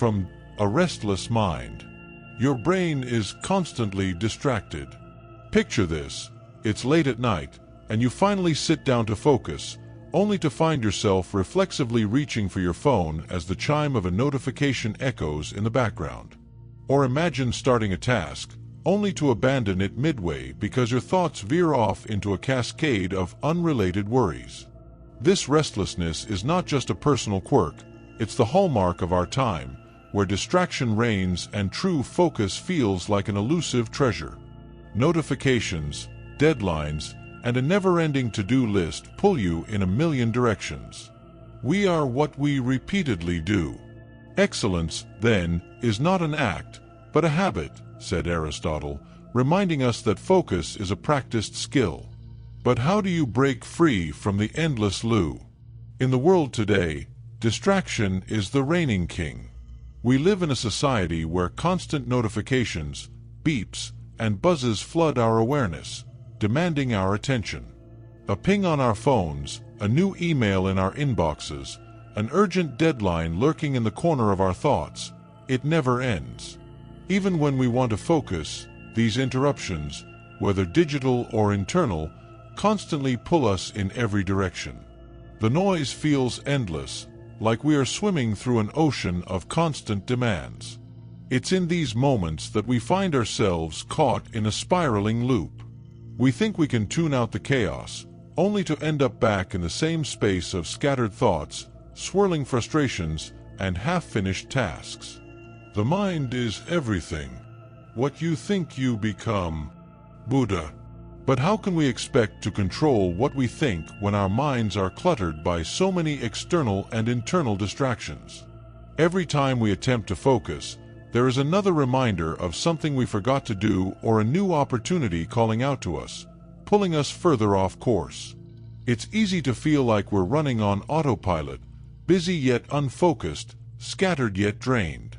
from a restless mind. Your brain is constantly distracted. Picture this: it's late at night, and you finally sit down to focus, only to find yourself reflexively reaching for your phone as the chime of a notification echoes in the background. Or imagine starting a task, only to abandon it midway because your thoughts veer off into a cascade of unrelated worries. This restlessness is not just a personal quirk, it's the hallmark of our time, where distraction reigns and true focus feels like an elusive treasure. Notifications, deadlines, and a never-ending to-do list pull you in a million directions. We are what we repeatedly do. Excellence, then, is not an act, but a habit, said Aristotle, reminding us that focus is a practiced skill. But how do you break free from the endless loop? In the world today, distraction is the reigning king. We live in a society where constant notifications, beeps, and buzzes flood our awareness, demanding our attention. A ping on our phones, a new email in our inboxes, an urgent deadline lurking in the corner of our thoughts, it never ends. Even when we want to focus, these interruptions, whether digital or internal, constantly pull us in every direction. The noise feels endless, like we are swimming through an ocean of constant demands. It's in these moments that we find ourselves caught in a spiraling loop. We think we can tune out the chaos, only to end up back in the same space of scattered thoughts, swirling frustrations, and half-finished tasks. The mind is everything. What you think you become. Buddha. But how can we expect to control what we think when our minds are cluttered by so many external and internal distractions? Every time we attempt to focus, there is another reminder of something we forgot to do or a new opportunity calling out to us, pulling us further off course. It's easy to feel like we're running on autopilot, busy yet unfocused, scattered yet drained.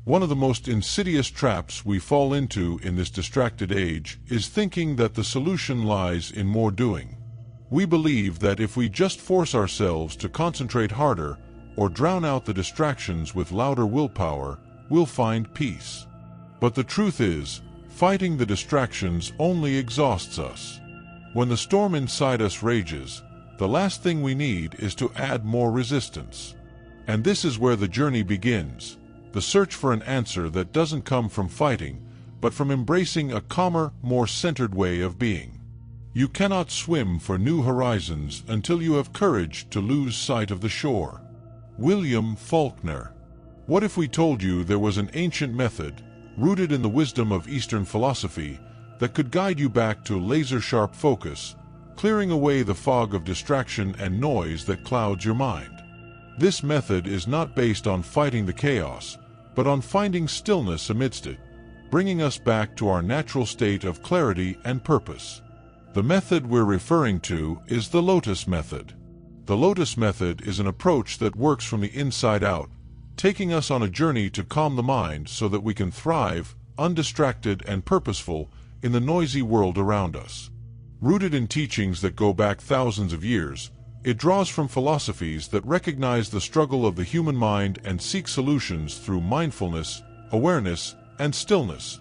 One of the most insidious traps we fall into in this distracted age is thinking that the solution lies in more doing. We believe that if we just force ourselves to concentrate harder or drown out the distractions with louder willpower, we'll find peace. But the truth is, fighting the distractions only exhausts us. When the storm inside us rages, the last thing we need is to add more resistance. And this is where the journey begins. The search for an answer that doesn't come from fighting, but from embracing a calmer, more centered way of being. You cannot swim for new horizons until you have courage to lose sight of the shore. William Faulkner. What if we told you there was an ancient method, rooted in the wisdom of Eastern philosophy, that could guide you back to laser-sharp focus, clearing away the fog of distraction and noise that clouds your mind? This method is not based on fighting the chaos, but on finding stillness amidst it, bringing us back to our natural state of clarity and purpose. The method we're referring to is the Lotus Method. The Lotus Method is an approach that works from the inside out, taking us on a journey to calm the mind so that we can thrive, undistracted and purposeful, in the noisy world around us. Rooted in teachings that go back thousands of years, it draws from philosophies that recognize the struggle of the human mind and seek solutions through mindfulness, awareness, and stillness.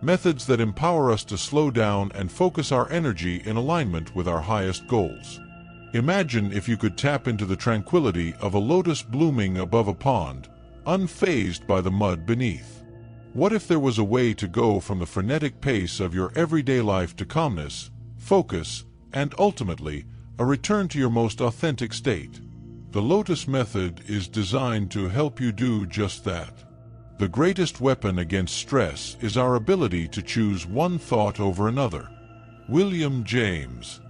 Methods that empower us to slow down and focus our energy in alignment with our highest goals. Imagine if you could tap into the tranquility of a lotus blooming above a pond, unfazed by the mud beneath. What if there was a way to go from the frenetic pace of your everyday life to calmness, focus, and ultimately, a return to your most authentic state? The Lotus Method is designed to help you do just that. The greatest weapon against stress is our ability to choose one thought over another. William James.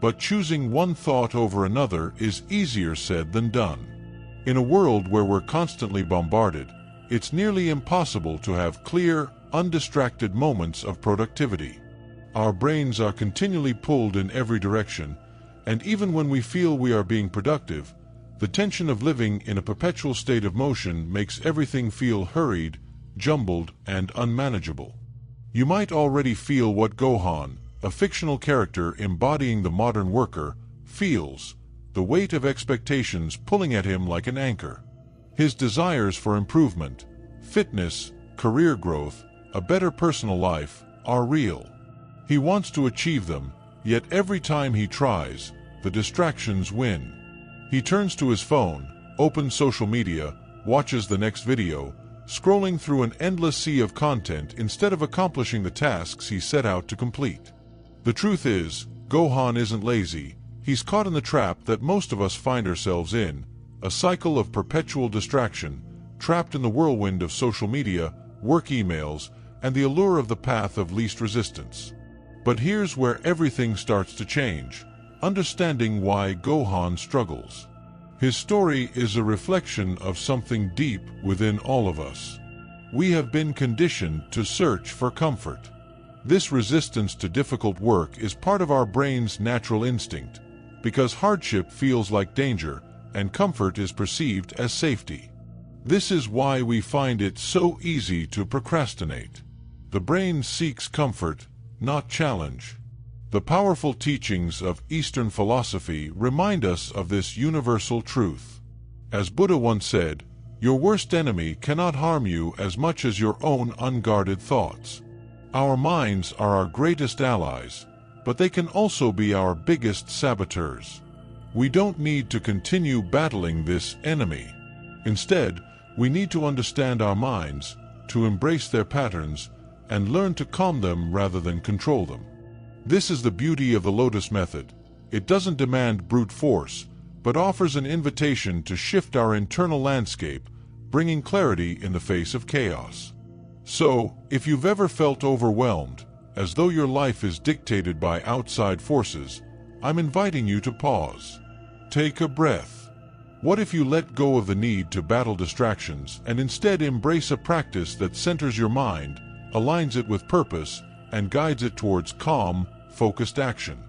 But choosing one thought over another is easier said than done. In a world where we're constantly bombarded, it's nearly impossible to have clear, undistracted moments of productivity. Our brains are continually pulled in every direction, and even when we feel we are being productive, the tension of living in a perpetual state of motion makes everything feel hurried, jumbled, and unmanageable. You might already feel what Gohan, a fictional character embodying the modern worker, feels, the weight of expectations pulling at him like an anchor. His desires for improvement, fitness, career growth, a better personal life, are real. He wants to achieve them, yet every time he tries, the distractions win. He turns to his phone, opens social media, watches the next video, scrolling through an endless sea of content instead of accomplishing the tasks he set out to complete. The truth is, Gohan isn't lazy. He's caught in the trap that most of us find ourselves in, a cycle of perpetual distraction, trapped in the whirlwind of social media, work emails, and the allure of the path of least resistance. But here's where everything starts to change, understanding why Gohan struggles. His story is a reflection of something deep within all of us. We have been conditioned to search for comfort. This resistance to difficult work is part of our brain's natural instinct, because hardship feels like danger and comfort is perceived as safety. This is why we find it so easy to procrastinate. The brain seeks comfort, not challenge. The powerful teachings of Eastern philosophy remind us of this universal truth. As Buddha once said, your worst enemy cannot harm you as much as your own unguarded thoughts. Our minds are our greatest allies, but they can also be our biggest saboteurs. We don't need to continue battling this enemy. Instead, we need to understand our minds, to embrace their patterns, and learn to calm them rather than control them. This is the beauty of the Lotus Method. It doesn't demand brute force, but offers an invitation to shift our internal landscape, bringing clarity in the face of chaos. So, if you've ever felt overwhelmed, as though your life is dictated by outside forces, I'm inviting you to pause. Take a breath. What if you let go of the need to battle distractions and instead embrace a practice that centers your mind, aligns it with purpose, and guides it towards calm, focused action?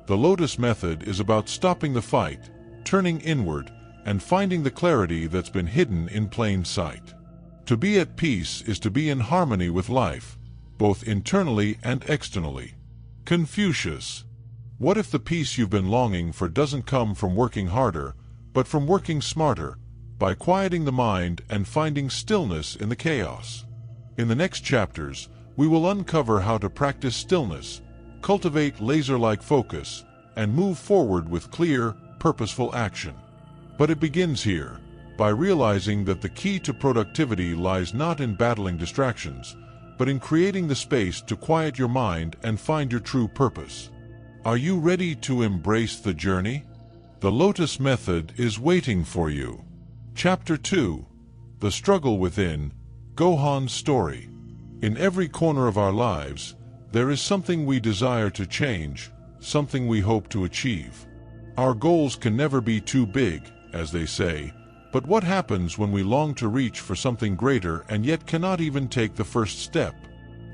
The Lotus Method is about stopping the fight, turning inward, and finding the clarity that's been hidden in plain sight. To be at peace is to be in harmony with life, both internally and externally. Confucius. What if the peace you've been longing for doesn't come from working harder, but from working smarter, by quieting the mind and finding stillness in the chaos? In the next chapters, we will uncover how to practice stillness, cultivate laser-like focus, and move forward with clear, purposeful action. But it begins here, by realizing that the key to productivity lies not in battling distractions, but in creating the space to quiet your mind and find your true purpose. Are you ready to embrace the journey? The Lotus Method is waiting for you. Chapter 2. The Struggle Within, Gohan's Story. In every corner of our lives, there is something we desire to change, something we hope to achieve. Our goals can never be too big, as they say, but what happens when we long to reach for something greater and yet cannot even take the first step?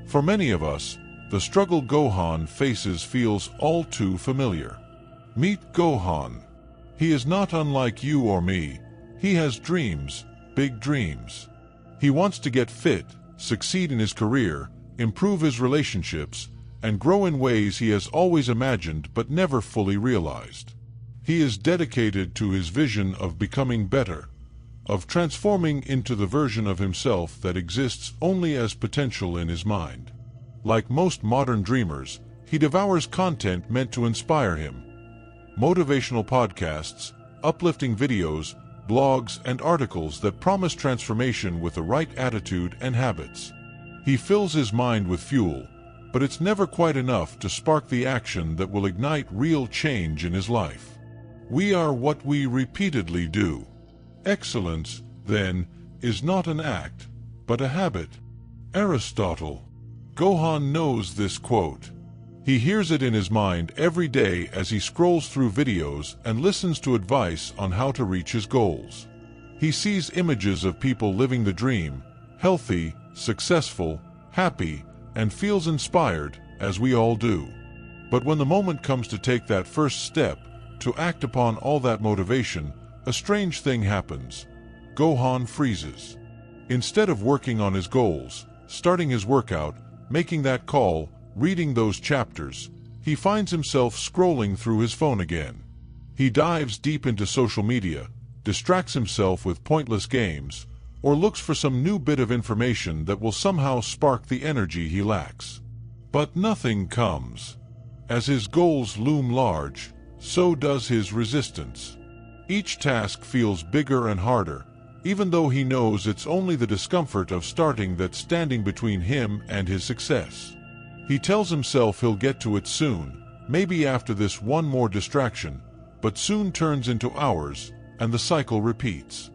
For many of us, the struggle Gohan faces feels all too familiar. Meet Gohan. He is not unlike you or me. He has dreams, big dreams. He wants to get fit, succeed in his career, improve his relationships, and grow in ways he has always imagined but never fully realized. He is dedicated to his vision of becoming better, of transforming into the version of himself that exists only as potential in his mind. Like most modern dreamers, he devours content meant to inspire him. Motivational podcasts, uplifting videos, blogs, and articles that promise transformation with the right attitude and habits. He fills his mind with fuel, but it's never quite enough to spark the action that will ignite real change in his life. We are what we repeatedly do. Excellence, then, is not an act, but a habit. Aristotle. Gohan knows this quote. He hears it in his mind every day as he scrolls through videos and listens to advice on how to reach his goals. He sees images of people living the dream, healthy, successful, happy, and feels inspired, as we all do. But when the moment comes to take that first step, to act upon all that motivation, a strange thing happens. Gohan freezes. Instead of working on his goals, starting his workout, making that call, reading those chapters, he finds himself scrolling through his phone again. He dives deep into social media, distracts himself with pointless games, or looks for some new bit of information that will somehow spark the energy he lacks. But nothing comes. As his goals loom large, so does his resistance. Each task feels bigger and harder, even though he knows it's only the discomfort of starting that's standing between him and his success. He tells himself he'll get to it soon, maybe after this one more distraction, but soon turns into hours, and the cycle repeats.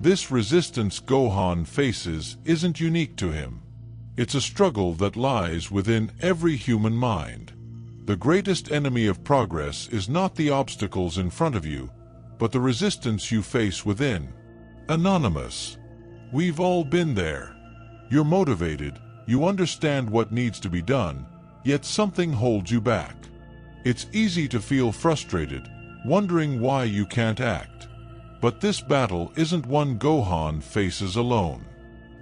This resistance Gohan faces isn't unique to him. It's a struggle that lies within every human mind. The greatest enemy of progress is not the obstacles in front of you, but the resistance you face within. Anonymous. We've all been there. You're motivated, you understand what needs to be done, yet something holds you back. It's easy to feel frustrated, wondering why you can't act. But this battle isn't one Gohan faces alone.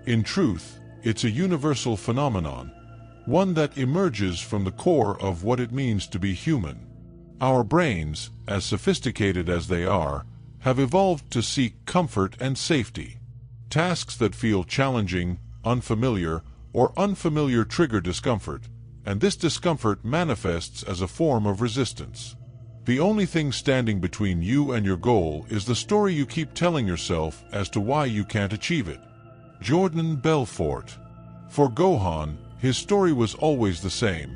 In truth, it's a universal phenomenon, one that emerges from the core of what it means to be human. Our brains, as sophisticated as they are, have evolved to seek comfort and safety. Tasks that feel challenging, unfamiliar, or unfamiliar trigger discomfort, and this discomfort manifests as a form of resistance. The only thing standing between you and your goal is the story you keep telling yourself as to why you can't achieve it. Jordan Belfort. For Gohan, his story was always the same.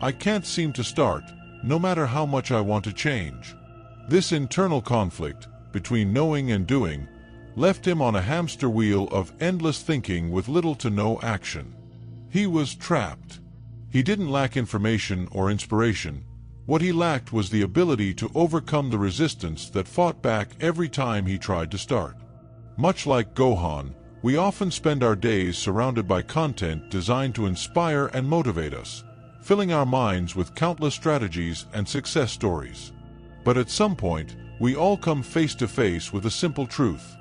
I can't seem to start, no matter how much I want to change. This internal conflict, between knowing and doing, left him on a hamster wheel of endless thinking with little to no action. He was trapped. He didn't lack information or inspiration. What he lacked was the ability to overcome the resistance that fought back every time he tried to start. Much like Gohan, we often spend our days surrounded by content designed to inspire and motivate us, filling our minds with countless strategies and success stories. But at some point, we all come face to face with a simple truth.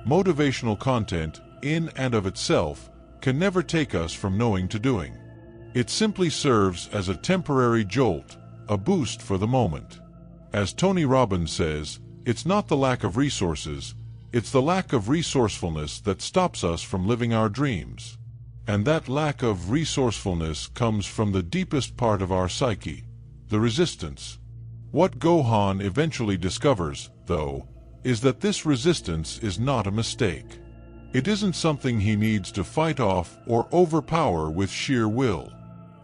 Motivational content, in and of itself, can never take us from knowing to doing. It simply serves as a temporary jolt, a boost for the moment. As Tony Robbins says, it's not the lack of resources, it's the lack of resourcefulness that stops us from living our dreams. And that lack of resourcefulness comes from the deepest part of our psyche, the resistance. What Gohan eventually discovers, though, is that this resistance is not a mistake. It isn't something he needs to fight off or overpower with sheer will.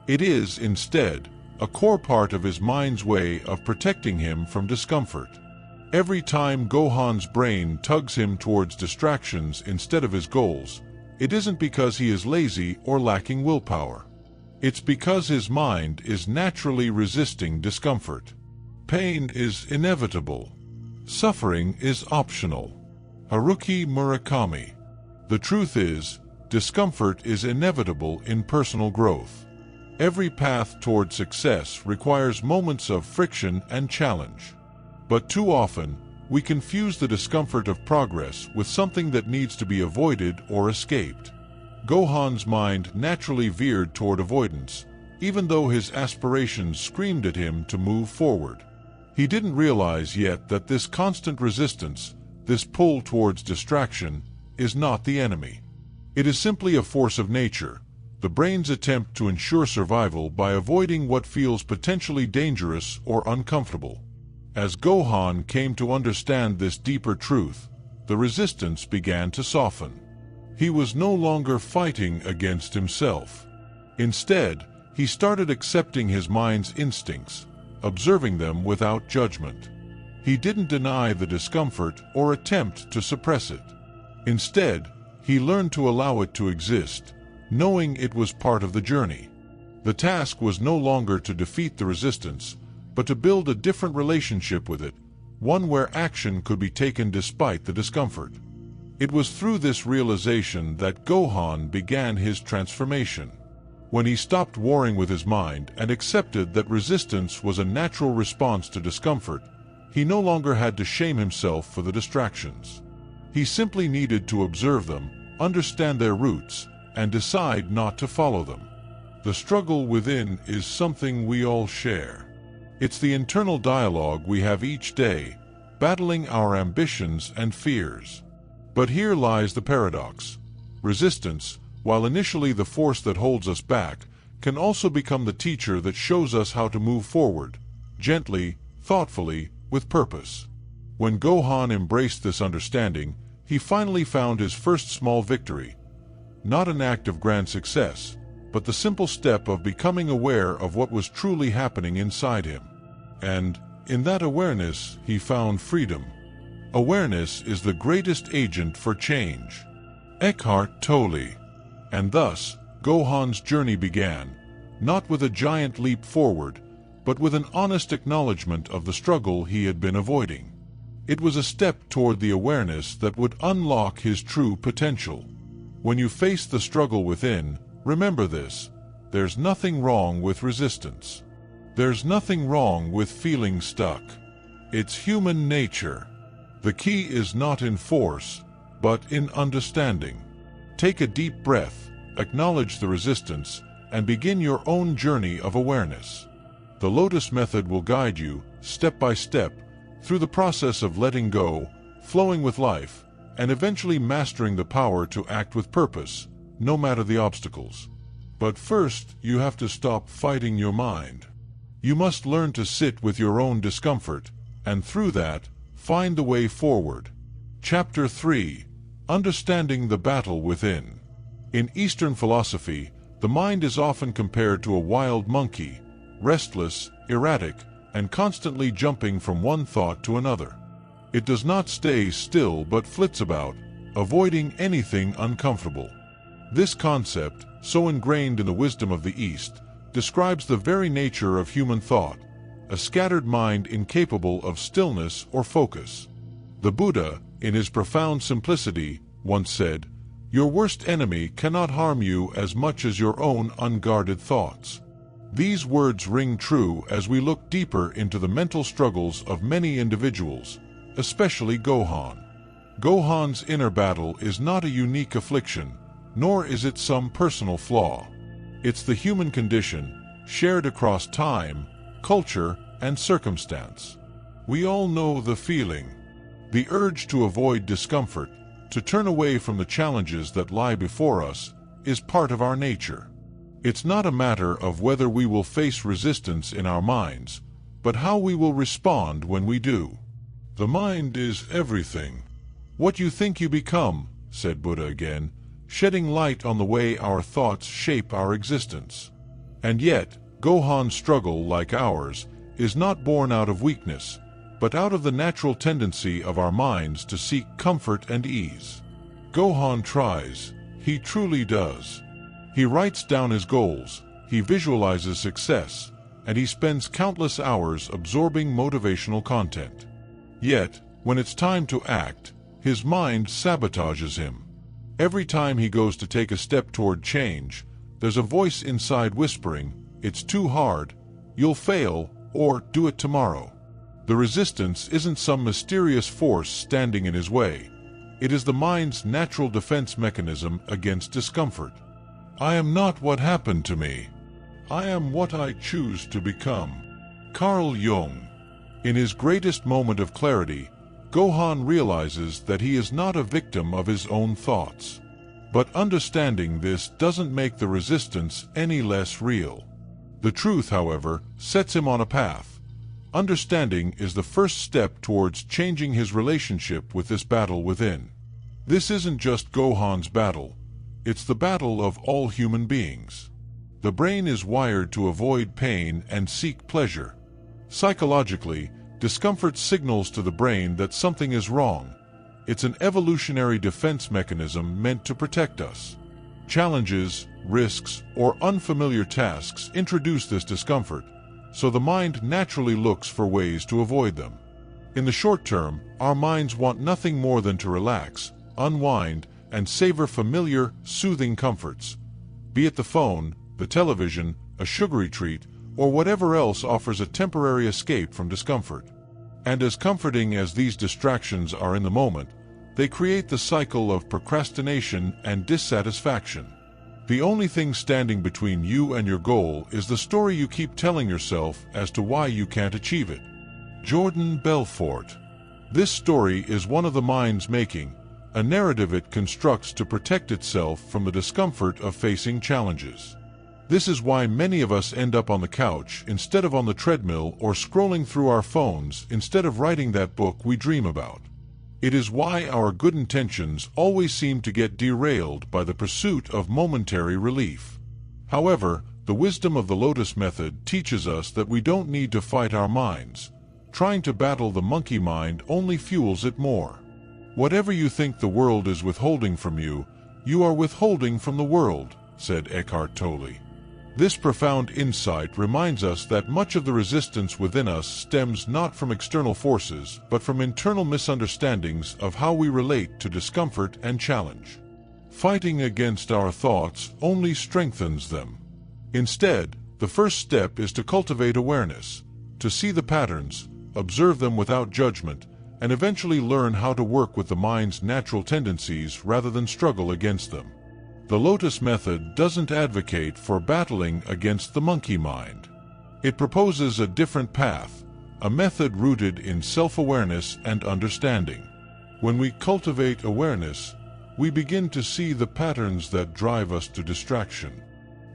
It is, instead, a core part of his mind's way of protecting him from discomfort. Every time Gohan's brain tugs him towards distractions instead of his goals, it isn't because he is lazy or lacking willpower. It's because his mind is naturally resisting discomfort. Pain is inevitable. Suffering is optional. Haruki Murakami. The truth is, discomfort is inevitable in personal growth. Every path toward success requires moments of friction and challenge. But too often, we confuse the discomfort of progress with something that needs to be avoided or escaped. Gohan's mind naturally veered toward avoidance, even though his aspirations screamed at him to move forward. He didn't realize yet that this constant resistance, this pull towards distraction, is not the enemy. It is simply a force of nature, the brain's attempt to ensure survival by avoiding what feels potentially dangerous or uncomfortable. As Gohan came to understand this deeper truth, the resistance began to soften. He was no longer fighting against himself. Instead, he started accepting his mind's instincts, observing them without judgment. He didn't deny the discomfort or attempt to suppress it. Instead, he learned to allow it to exist, knowing it was part of the journey. The task was no longer to defeat the resistance, but to build a different relationship with it, one where action could be taken despite the discomfort. It was through this realization that Gohan began his transformation. When he stopped warring with his mind and accepted that resistance was a natural response to discomfort, he no longer had to shame himself for the distractions. He simply needed to observe them, understand their roots, and decide not to follow them. The struggle within is something we all share. It's the internal dialogue we have each day, battling our ambitions and fears. But here lies the paradox. Resistance, while initially the force that holds us back, can also become the teacher that shows us how to move forward, gently, thoughtfully, with purpose. When Gohan embraced this understanding, he finally found his first small victory. Not an act of grand success, but the simple step of becoming aware of what was truly happening inside him. And, in that awareness, he found freedom. Awareness is the greatest agent for change. Eckhart Tolle. And thus, Gohan's journey began, not with a giant leap forward, but with an honest acknowledgement of the struggle he had been avoiding. It was a step toward the awareness that would unlock his true potential. When you face the struggle within, remember this: there's nothing wrong with resistance. There's nothing wrong with feeling stuck. It's human nature. The key is not in force, but in understanding. Take a deep breath, acknowledge the resistance, and begin your own journey of awareness. The Lotus Method will guide you, step by step, through the process of letting go, flowing with life, and eventually mastering the power to act with purpose, no matter the obstacles. But first, you have to stop fighting your mind. You must learn to sit with your own discomfort, and through that, find the way forward. Chapter 3: Understanding the Battle Within. In Eastern philosophy, the mind is often compared to a wild monkey, restless, erratic, and constantly jumping from one thought to another. It does not stay still but flits about, avoiding anything uncomfortable. This concept, so ingrained in the wisdom of the East, describes the very nature of human thought, a scattered mind incapable of stillness or focus. The Buddha, in his profound simplicity, once said, "Your worst enemy cannot harm you as much as your own unguarded thoughts." These words ring true as we look deeper into the mental struggles of many individuals, especially Gohan. Gohan's inner battle is not a unique affliction, nor is it some personal flaw. It's the human condition, shared across time, culture, and circumstance. We all know the feeling. The urge to avoid discomfort, to turn away from the challenges that lie before us, is part of our nature. It's not a matter of whether we will face resistance in our minds, but how we will respond when we do. The mind is everything. What you think you become, said Buddha again, shedding light on the way our thoughts shape our existence. And yet, Gohan's struggle, like ours, is not born out of weakness, but out of the natural tendency of our minds to seek comfort and ease. Gohan tries, he truly does. He writes down his goals, he visualizes success, and he spends countless hours absorbing motivational content. Yet, when it's time to act, his mind sabotages him. Every time he goes to take a step toward change, there's a voice inside whispering, "It's too hard, you'll fail, or do it tomorrow." The resistance isn't some mysterious force standing in his way. It is the mind's natural defense mechanism against discomfort. I am not what happened to me. I am what I choose to become. Carl Jung. In his greatest moment of clarity, Gohan realizes that he is not a victim of his own thoughts. But understanding this doesn't make the resistance any less real. The truth, however, sets him on a path. Understanding is the first step towards changing his relationship with this battle within. This isn't just Gohan's battle. It's the battle of all human beings. The brain is wired to avoid pain and seek pleasure. Psychologically, discomfort signals to the brain that something is wrong. It's an evolutionary defense mechanism meant to protect us. Challenges, risks, or unfamiliar tasks introduce this discomfort, so the mind naturally looks for ways to avoid them. In the short term, our minds want nothing more than to relax, unwind, and savor familiar, soothing comforts. Be it the phone, the television, a sugary treat, or whatever else offers a temporary escape from discomfort. And as comforting as these distractions are in the moment, they create the cycle of procrastination and dissatisfaction. The only thing standing between you and your goal is the story you keep telling yourself as to why you can't achieve it. Jordan Belfort. This story is one of the mind's making, a narrative it constructs to protect itself from the discomfort of facing challenges. This is why many of us end up on the couch instead of on the treadmill, or scrolling through our phones instead of writing that book we dream about. It is why our good intentions always seem to get derailed by the pursuit of momentary relief. However, the wisdom of the Lotus Method teaches us that we don't need to fight our minds. Trying to battle the monkey mind only fuels it more. Whatever you think the world is withholding from you, you are withholding from the world, said Eckhart Tolle. This profound insight reminds us that much of the resistance within us stems not from external forces, but from internal misunderstandings of how we relate to discomfort and challenge. Fighting against our thoughts only strengthens them. Instead, the first step is to cultivate awareness, to see the patterns, observe them without judgment, and eventually learn how to work with the mind's natural tendencies rather than struggle against them. The Lotus Method doesn't advocate for battling against the monkey mind. It proposes a different path, a method rooted in self-awareness and understanding. When we cultivate awareness, we begin to see the patterns that drive us to distraction.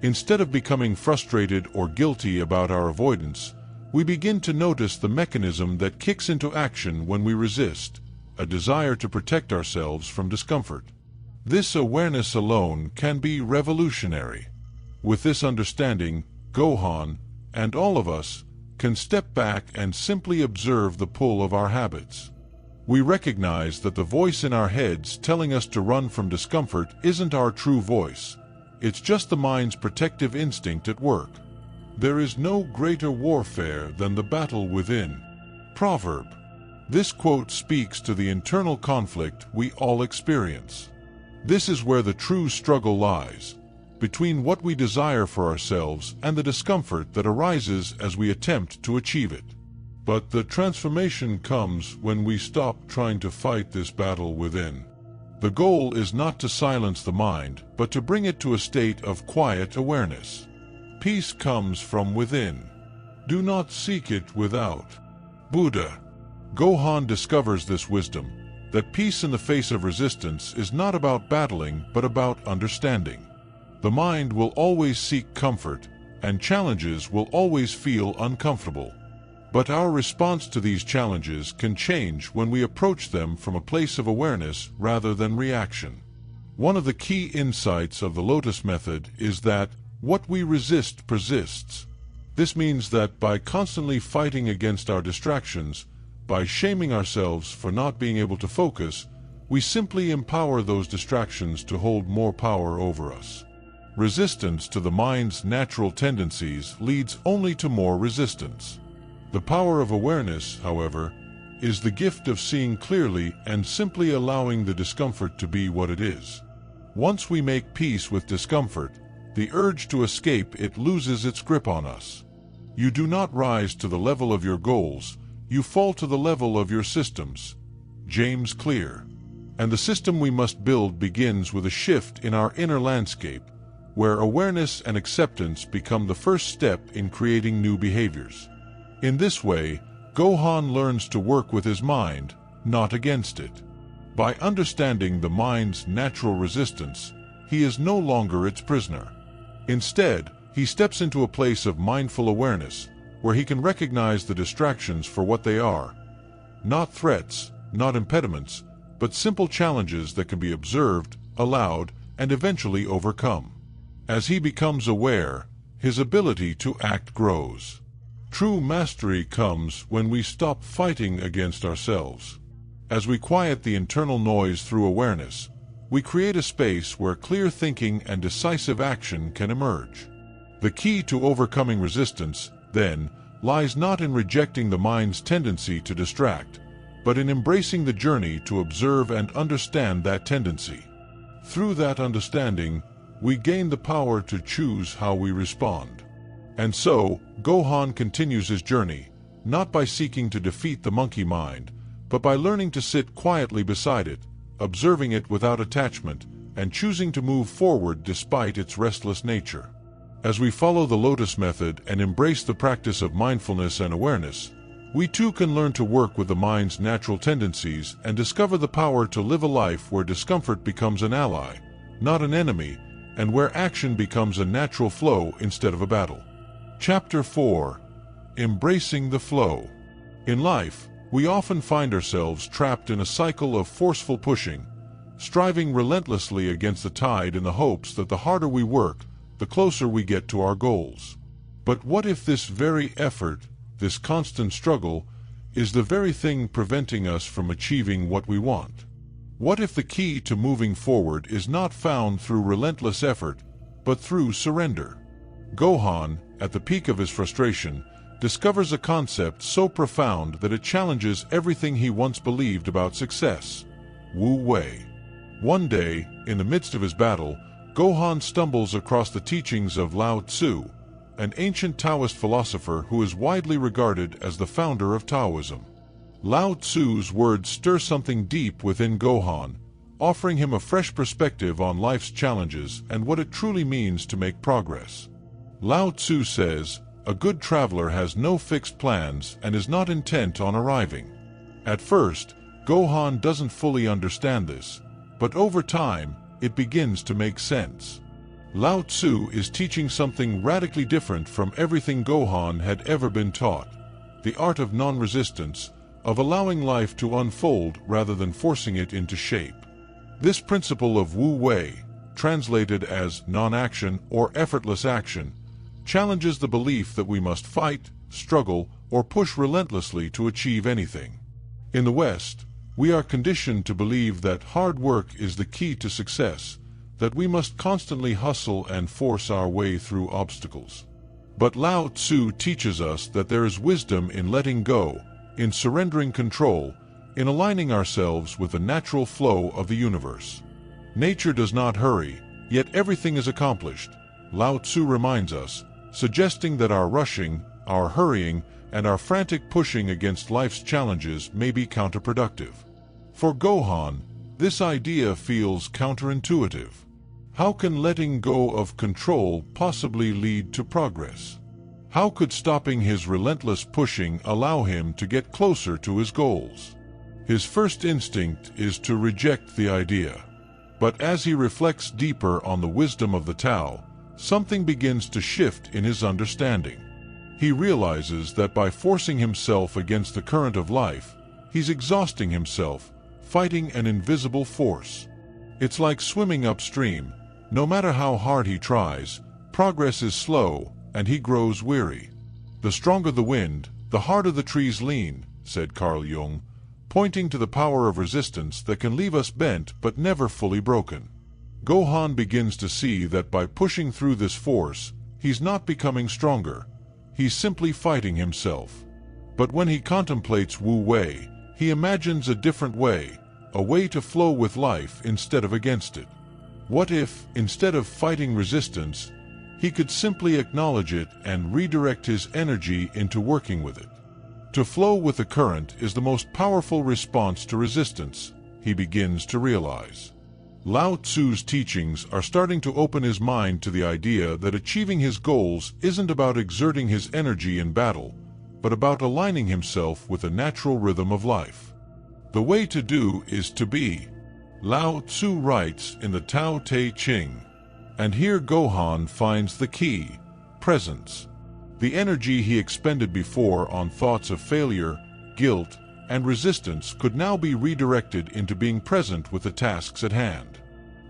Instead of becoming frustrated or guilty about our avoidance, we begin to notice the mechanism that kicks into action when we resist, a desire to protect ourselves from discomfort. This awareness alone can be revolutionary. With this understanding, Gohan, and all of us, can step back and simply observe the pull of our habits. We recognize that the voice in our heads telling us to run from discomfort isn't our true voice. It's just the mind's protective instinct at work. There is no greater warfare than the battle within. Proverb. This quote speaks to the internal conflict we all experience. This is where the true struggle lies, between what we desire for ourselves and the discomfort that arises as we attempt to achieve it. But the transformation comes when we stop trying to fight this battle within. The goal is not to silence the mind, but to bring it to a state of quiet awareness. Peace comes from within. Do not seek it without. Buddha. Gohan discovers this wisdom, that peace in the face of resistance is not about battling, but about understanding. The mind will always seek comfort, and challenges will always feel uncomfortable. But our response to these challenges can change when we approach them from a place of awareness rather than reaction. One of the key insights of the Lotus Method is that what we resist persists. This means that by constantly fighting against our distractions, by shaming ourselves for not being able to focus, we simply empower those distractions to hold more power over us. Resistance to the mind's natural tendencies leads only to more resistance. The power of awareness, however, is the gift of seeing clearly and simply allowing the discomfort to be what it is. Once we make peace with discomfort, the urge to escape it loses its grip on us. You do not rise to the level of your goals, you fall to the level of your systems. James Clear. And the system we must build begins with a shift in our inner landscape, where awareness and acceptance become the first step in creating new behaviors. In this way, Gohan learns to work with his mind, not against it. By understanding the mind's natural resistance, he is no longer its prisoner. Instead, he steps into a place of mindful awareness, where he can recognize the distractions for what they are. Not threats, not impediments, but simple challenges that can be observed, allowed, and eventually overcome. As he becomes aware, his ability to act grows. True mastery comes when we stop fighting against ourselves. As we quiet the internal noise through awareness, we create a space where clear thinking and decisive action can emerge. The key to overcoming resistance, then, lies not in rejecting the mind's tendency to distract, but in embracing the journey to observe and understand that tendency. Through that understanding, we gain the power to choose how we respond. And so, Gohan continues his journey, not by seeking to defeat the monkey mind, but by learning to sit quietly beside it, observing it without attachment, and choosing to move forward despite its restless nature. As we follow the Lotus Method and embrace the practice of mindfulness and awareness, We too can learn to work with the mind's natural tendencies and discover the power to live a life where discomfort becomes an ally, not an enemy, and where action becomes a natural flow instead of a battle. Chapter 4. Embracing the Flow. In life, we often find ourselves trapped in a cycle of forceful pushing, striving relentlessly against the tide in the hopes that the harder we work, the closer we get to our goals. But what if this very effort, this constant struggle, is the very thing preventing us from achieving what we want? What if the key to moving forward is not found through relentless effort, but through surrender? Gohan, at the peak of his frustration, discovers a concept so profound that it challenges everything he once believed about success: Wu Wei. One day, in the midst of his battle, Gohan stumbles across the teachings of Lao Tzu, an ancient Taoist philosopher who is widely regarded as the founder of Taoism. Lao Tzu's words stir something deep within Gohan, offering him a fresh perspective on life's challenges and what it truly means to make progress. Lao Tzu says, "A good traveler has no fixed plans and is not intent on arriving." At first, Gohan doesn't fully understand this, but over time, it begins to make sense. Lao Tzu is teaching something radically different from everything Gohan had ever been taught: the art of non-resistance, of allowing life to unfold rather than forcing it into shape. This principle of Wu Wei, translated as non-action or effortless action, challenges the belief that we must fight, struggle, or push relentlessly to achieve anything. In the West, we are conditioned to believe that hard work is the key to success, that we must constantly hustle and force our way through obstacles. But Lao Tzu teaches us that there is wisdom in letting go, in surrendering control, in aligning ourselves with the natural flow of the universe. Nature does not hurry, yet everything is accomplished, Lao Tzu reminds us, suggesting that our rushing, our hurrying, and our frantic pushing against life's challenges may be counterproductive. For Gohan, this idea feels counterintuitive. How can letting go of control possibly lead to progress? How could stopping his relentless pushing allow him to get closer to his goals? His first instinct is to reject the idea. But as he reflects deeper on the wisdom of the Tao, something begins to shift in his understanding. He realizes that by forcing himself against the current of life, he's exhausting himself, fighting an invisible force. It's like swimming upstream. No matter how hard he tries, progress is slow, and he grows weary. "The stronger the wind, the harder the trees lean," said Carl Jung, pointing to the power of resistance that can leave us bent but never fully broken. Gohan begins to see that by pushing through this force, he's not becoming stronger. He's simply fighting himself. But when he contemplates Wu Wei, he imagines a different way, a way to flow with life instead of against it. What if, instead of fighting resistance, he could simply acknowledge it and redirect his energy into working with it? To flow with the current is the most powerful response to resistance, he begins to realize. Lao Tzu's teachings are starting to open his mind to the idea that achieving his goals isn't about exerting his energy in battle, but about aligning himself with the natural rhythm of life. The way to do is to be. Lao Tzu writes in the Tao Te Ching. And here Gohan finds the key: presence. The energy he expended before on thoughts of failure, guilt, and resistance could now be redirected into being present with the tasks at hand.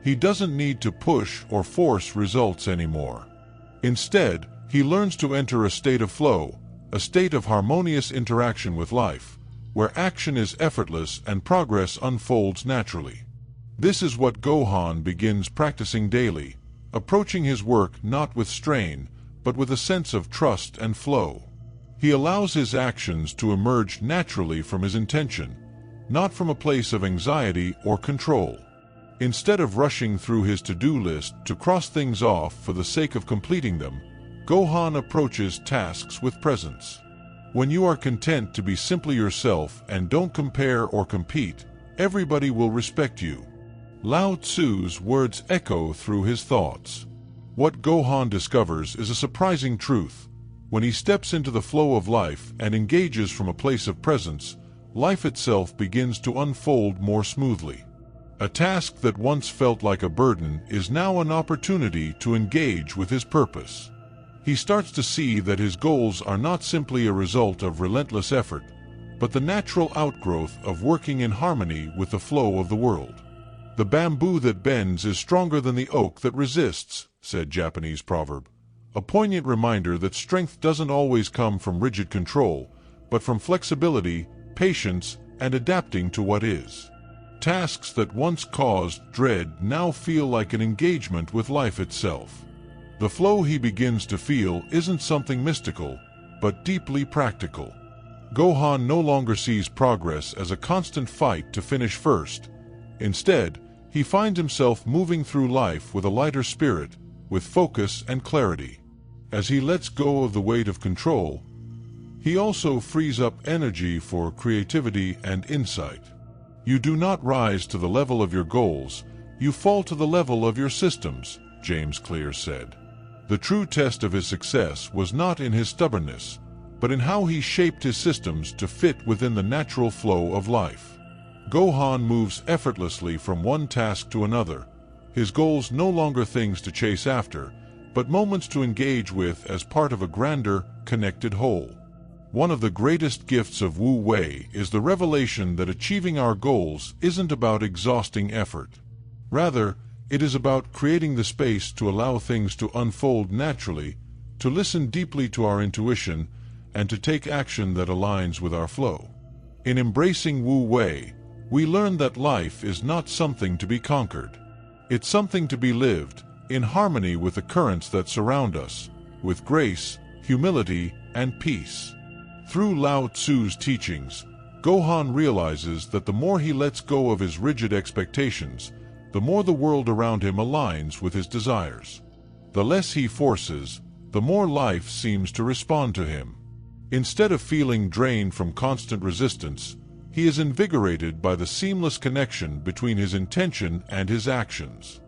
He doesn't need to push or force results anymore. Instead, he learns to enter a state of flow, a state of harmonious interaction with life, where action is effortless and progress unfolds naturally. This is what Gohan begins practicing daily, approaching his work not with strain, but with a sense of trust and flow. He allows his actions to emerge naturally from his intention, not from a place of anxiety or control. Instead of rushing through his to-do list to cross things off for the sake of completing them, Gohan approaches tasks with presence. When you are content to be simply yourself and don't compare or compete, everybody will respect you. Lao Tzu's words echo through his thoughts. What Gohan discovers is a surprising truth. When he steps into the flow of life and engages from a place of presence, life itself begins to unfold more smoothly. A task that once felt like a burden is now an opportunity to engage with his purpose. He starts to see that his goals are not simply a result of relentless effort, but the natural outgrowth of working in harmony with the flow of the world. "The bamboo that bends is stronger than the oak that resists," said Japanese proverb. A poignant reminder that strength doesn't always come from rigid control, but from flexibility, patience, and adapting to what is. Tasks that once caused dread now feel like an engagement with life itself. The flow he begins to feel isn't something mystical, but deeply practical. Gohan no longer sees progress as a constant fight to finish first. Instead, he finds himself moving through life with a lighter spirit, with focus and clarity. As he lets go of the weight of control, he also frees up energy for creativity and insight. "You do not rise to the level of your goals, you fall to the level of your systems," James Clear said. The true test of his success was not in his stubbornness, but in how he shaped his systems to fit within the natural flow of life. Gohan moves effortlessly from one task to another, his goals no longer things to chase after, but moments to engage with as part of a grander, connected whole. One of the greatest gifts of Wu Wei is the revelation that achieving our goals isn't about exhausting effort. Rather, it is about creating the space to allow things to unfold naturally, to listen deeply to our intuition, and to take action that aligns with our flow. In embracing Wu Wei, we learn that life is not something to be conquered. It's something to be lived, in harmony with the currents that surround us, with grace, humility, and peace. Through Lao Tzu's teachings, Gohan realizes that the more he lets go of his rigid expectations, the more the world around him aligns with his desires. The less he forces, the more life seems to respond to him. Instead of feeling drained from constant resistance, he is invigorated by the seamless connection between his intention and his actions.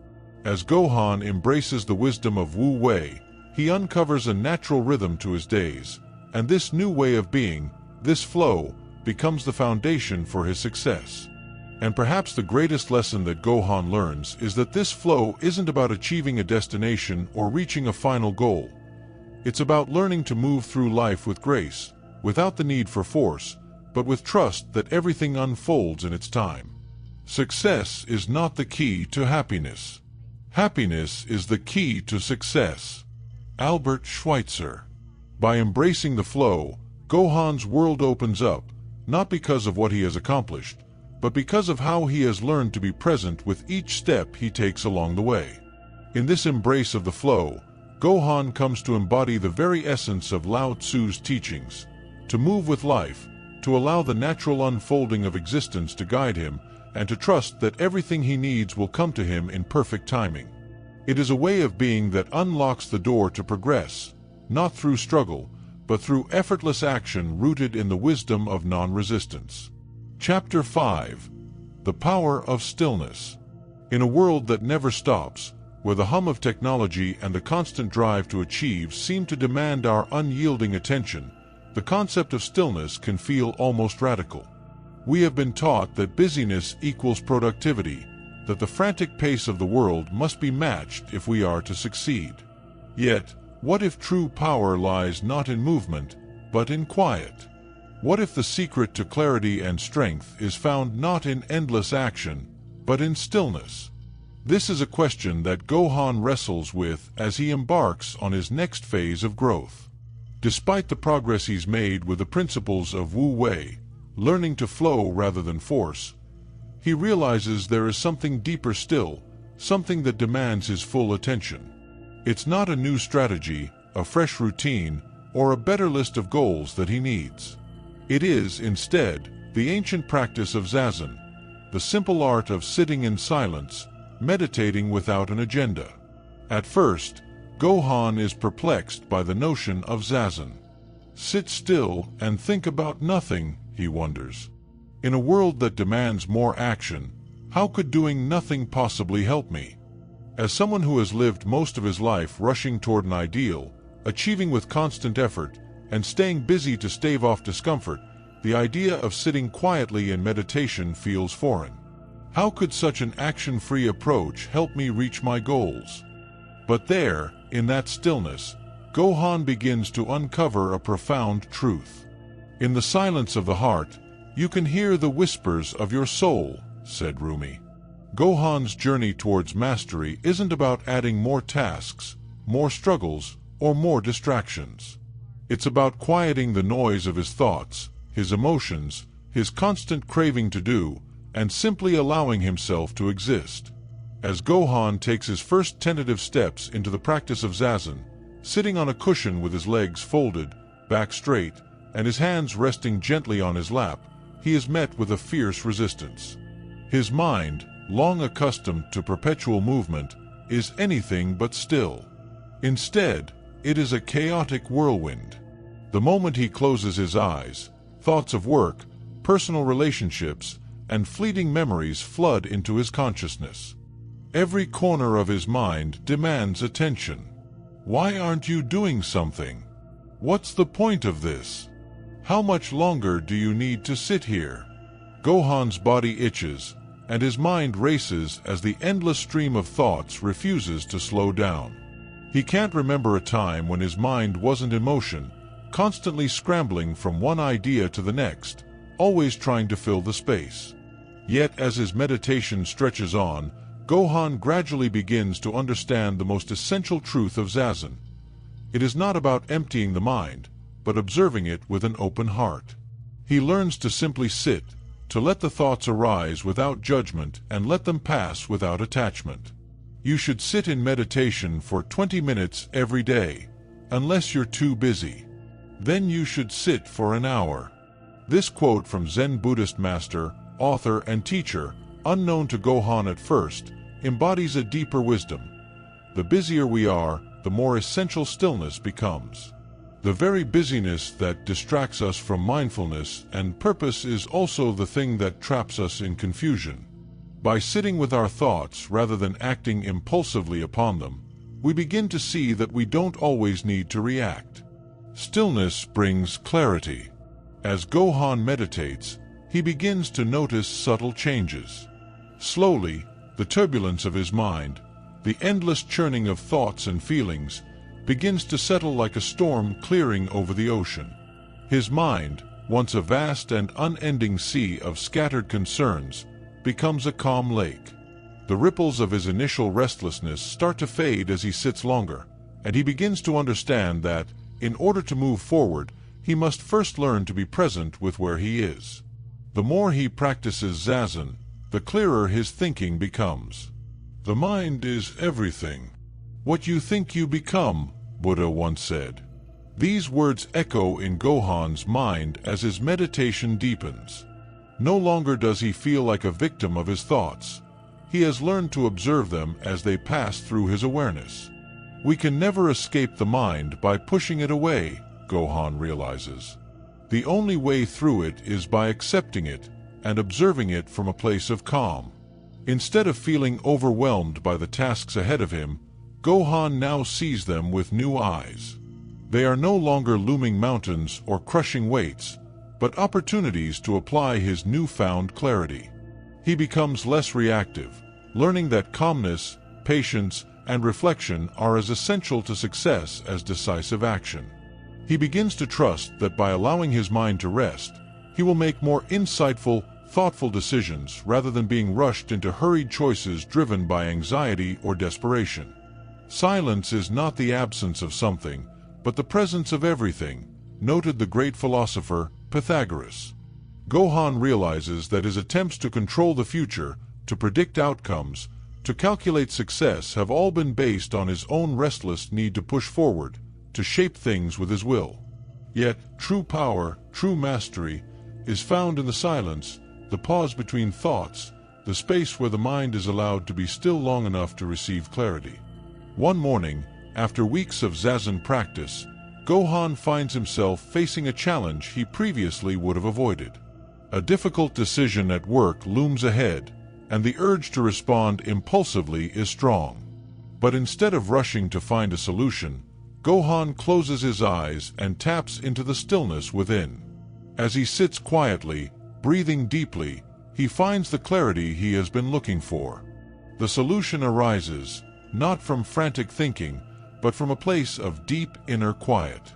As Gohan embraces the wisdom of Wu Wei, he uncovers a natural rhythm to his days, and this new way of being, this flow, becomes the foundation for his success. And perhaps the greatest lesson that Gohan learns is that this flow isn't about achieving a destination or reaching a final goal. It's about learning to move through life with grace, without the need for force, but with trust that everything unfolds in its time. Success is not the key to happiness. Happiness is the key to success. Albert Schweitzer. By embracing the flow, Gohan's world opens up, not because of what he has accomplished, but because of how he has learned to be present with each step he takes along the way. In this embrace of the flow, Gohan comes to embody the very essence of Lao Tzu's teachings, to move with life, to allow the natural unfolding of existence to guide him, and to trust that everything he needs will come to him in perfect timing. It is a way of being that unlocks the door to progress, not through struggle, but through effortless action rooted in the wisdom of non-resistance. Chapter 5. The Power of Stillness. In a world that never stops, where the hum of technology and the constant drive to achieve seem to demand our unyielding attention, the concept of stillness can feel almost radical. We have been taught that busyness equals productivity, that the frantic pace of the world must be matched if we are to succeed. Yet, what if true power lies not in movement, but in quiet? What if the secret to clarity and strength is found not in endless action, but in stillness? This is a question that Gohan wrestles with as he embarks on his next phase of growth. Despite the progress he's made with the principles of Wu Wei, learning to flow rather than force, he realizes there is something deeper still, something that demands his full attention. It's not a new strategy, a fresh routine, or a better list of goals that he needs. It is, instead, the ancient practice of Zazen, the simple art of sitting in silence, meditating without an agenda. At first, Gohan is perplexed by the notion of Zazen. Sit still and think about nothing, he wonders. In a world that demands more action, how could doing nothing possibly help me? As someone who has lived most of his life rushing toward an ideal, achieving with constant effort, and staying busy to stave off discomfort, the idea of sitting quietly in meditation feels foreign. How could such an action-free approach help me reach my goals? But there, in that stillness, Gohan begins to uncover a profound truth. In the silence of the heart, you can hear the whispers of your soul, said Rumi. Gohan's journey towards mastery isn't about adding more tasks, more struggles, or more distractions. It's about quieting the noise of his thoughts, his emotions, his constant craving to do, and simply allowing himself to exist. As Gohan takes his first tentative steps into the practice of Zazen, sitting on a cushion with his legs folded, back straight, and his hands resting gently on his lap, he is met with a fierce resistance. His mind, long accustomed to perpetual movement, is anything but still. Instead, it is a chaotic whirlwind. The moment he closes his eyes, thoughts of work, personal relationships, and fleeting memories flood into his consciousness. Every corner of his mind demands attention. Why aren't you doing something? What's the point of this? How much longer do you need to sit here? Gohan's body itches, and his mind races as the endless stream of thoughts refuses to slow down. He can't remember a time when his mind wasn't in motion, constantly scrambling from one idea to the next, always trying to fill the space. Yet as his meditation stretches on, Gohan gradually begins to understand the most essential truth of Zazen. It is not about emptying the mind, but observing it with an open heart. He learns to simply sit, to let the thoughts arise without judgment and let them pass without attachment. You should sit in meditation for 20 minutes every day, unless you're too busy. Then you should sit for an hour. This quote from Zen Buddhist master, author, and teacher, unknown to Gohan at first, embodies a deeper wisdom. The busier we are, the more essential stillness becomes. The very busyness that distracts us from mindfulness and purpose is also the thing that traps us in confusion. By sitting with our thoughts rather than acting impulsively upon them, we begin to see that we don't always need to react. Stillness brings clarity. As Gohan meditates, he begins to notice subtle changes. Slowly, the turbulence of his mind, the endless churning of thoughts and feelings, begins to settle like a storm clearing over the ocean. His mind, once a vast and unending sea of scattered concerns, becomes a calm lake. The ripples of his initial restlessness start to fade as he sits longer, and he begins to understand that, in order to move forward, he must first learn to be present with where he is. The more he practices Zazen, the clearer his thinking becomes. The mind is everything. What you think you become, Buddha once said. These words echo in Gohan's mind as his meditation deepens. No longer does he feel like a victim of his thoughts. He has learned to observe them as they pass through his awareness. We can never escape the mind by pushing it away, Gohan realizes. The only way through it is by accepting it and observing it from a place of calm. Instead of feeling overwhelmed by the tasks ahead of him, Gohan now sees them with new eyes. They are no longer looming mountains or crushing weights, but opportunities to apply his newfound clarity. He becomes less reactive, learning that calmness, patience, and reflection are as essential to success as decisive action. He begins to trust that by allowing his mind to rest, he will make more insightful, thoughtful decisions rather than being rushed into hurried choices driven by anxiety or desperation. Silence is not the absence of something, but the presence of everything, noted the great philosopher Pythagoras. Gohan realizes that his attempts to control the future, to predict outcomes, to calculate success have all been based on his own restless need to push forward, to shape things with his will. Yet, true power, true mastery, is found in the silence, the pause between thoughts, the space where the mind is allowed to be still long enough to receive clarity. One morning, after weeks of Zazen practice, Gohan finds himself facing a challenge he previously would have avoided. A difficult decision at work looms ahead, and the urge to respond impulsively is strong. But instead of rushing to find a solution, Gohan closes his eyes and taps into the stillness within. As he sits quietly, breathing deeply, he finds the clarity he has been looking for. The solution arises, not from frantic thinking, but from a place of deep inner quiet.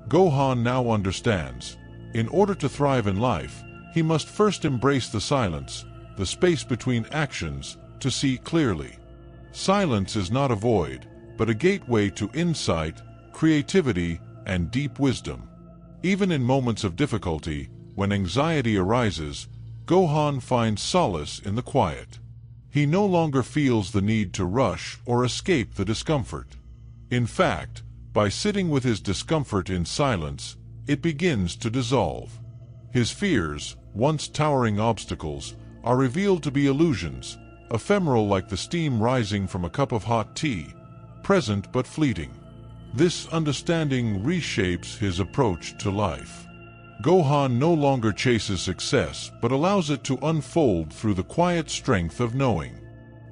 Gohan now understands. In order to thrive in life, he must first embrace the silence, the space between actions, to see clearly. Silence is not a void, but a gateway to insight, creativity, and deep wisdom. Even in moments of difficulty, when anxiety arises, Gohan finds solace in the quiet. He no longer feels the need to rush or escape the discomfort. In fact, by sitting with his discomfort in silence, it begins to dissolve. His fears, once towering obstacles, are revealed to be illusions, ephemeral like the steam rising from a cup of hot tea, present but fleeting. This understanding reshapes his approach to life. Gohan no longer chases success, but allows it to unfold through the quiet strength of knowing.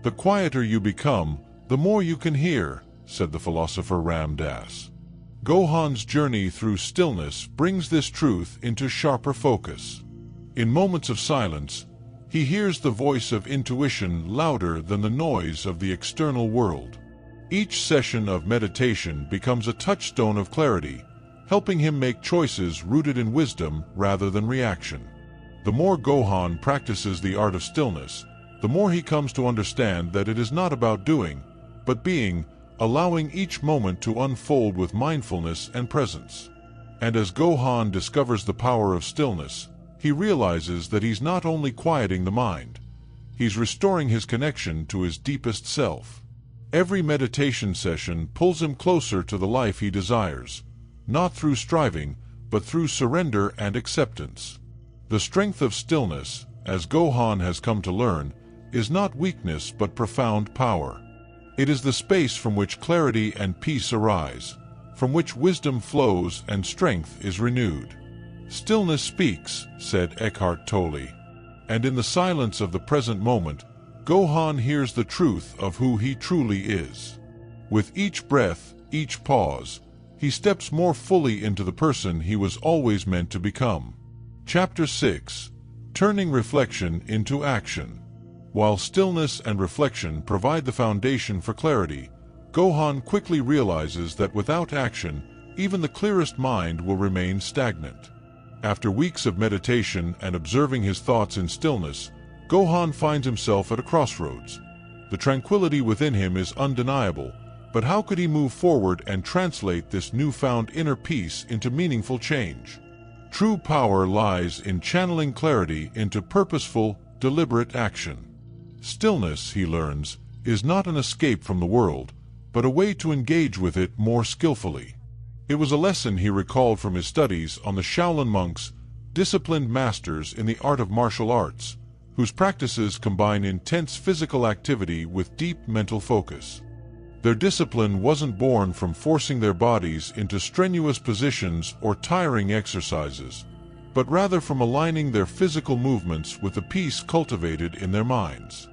The quieter you become, the more you can hear, said the philosopher Ram Dass. Gohan's journey through stillness brings this truth into sharper focus. In moments of silence, he hears the voice of intuition louder than the noise of the external world. Each session of meditation becomes a touchstone of clarity, helping him make choices rooted in wisdom rather than reaction. The more Gohan practices the art of stillness, the more he comes to understand that it is not about doing, but being, allowing each moment to unfold with mindfulness and presence. And as Gohan discovers the power of stillness, he realizes that he's not only quieting the mind, he's restoring his connection to his deepest self. Every meditation session pulls him closer to the life he desires, not through striving, but through surrender and acceptance. The strength of stillness, as Gohan has come to learn, is not weakness but profound power. It is the space from which clarity and peace arise, from which wisdom flows and strength is renewed. Stillness speaks, said Eckhart Tolle, and in the silence of the present moment, Gohan hears the truth of who he truly is. With each breath, each pause, he steps more fully into the person he was always meant to become. Chapter 6. Turning Reflection into Action. While stillness and reflection provide the foundation for clarity, Gohan quickly realizes that without action, even the clearest mind will remain stagnant. After weeks of meditation and observing his thoughts in stillness, Gohan finds himself at a crossroads. The tranquility within him is undeniable, but how could he move forward and translate this newfound inner peace into meaningful change? True power lies in channeling clarity into purposeful, deliberate action. Stillness, he learns, is not an escape from the world, but a way to engage with it more skillfully. It was a lesson he recalled from his studies on the Shaolin monks, disciplined masters in the art of martial arts, whose practices combine intense physical activity with deep mental focus. Their discipline wasn't born from forcing their bodies into strenuous positions or tiring exercises, but rather from aligning their physical movements with the peace cultivated in their minds.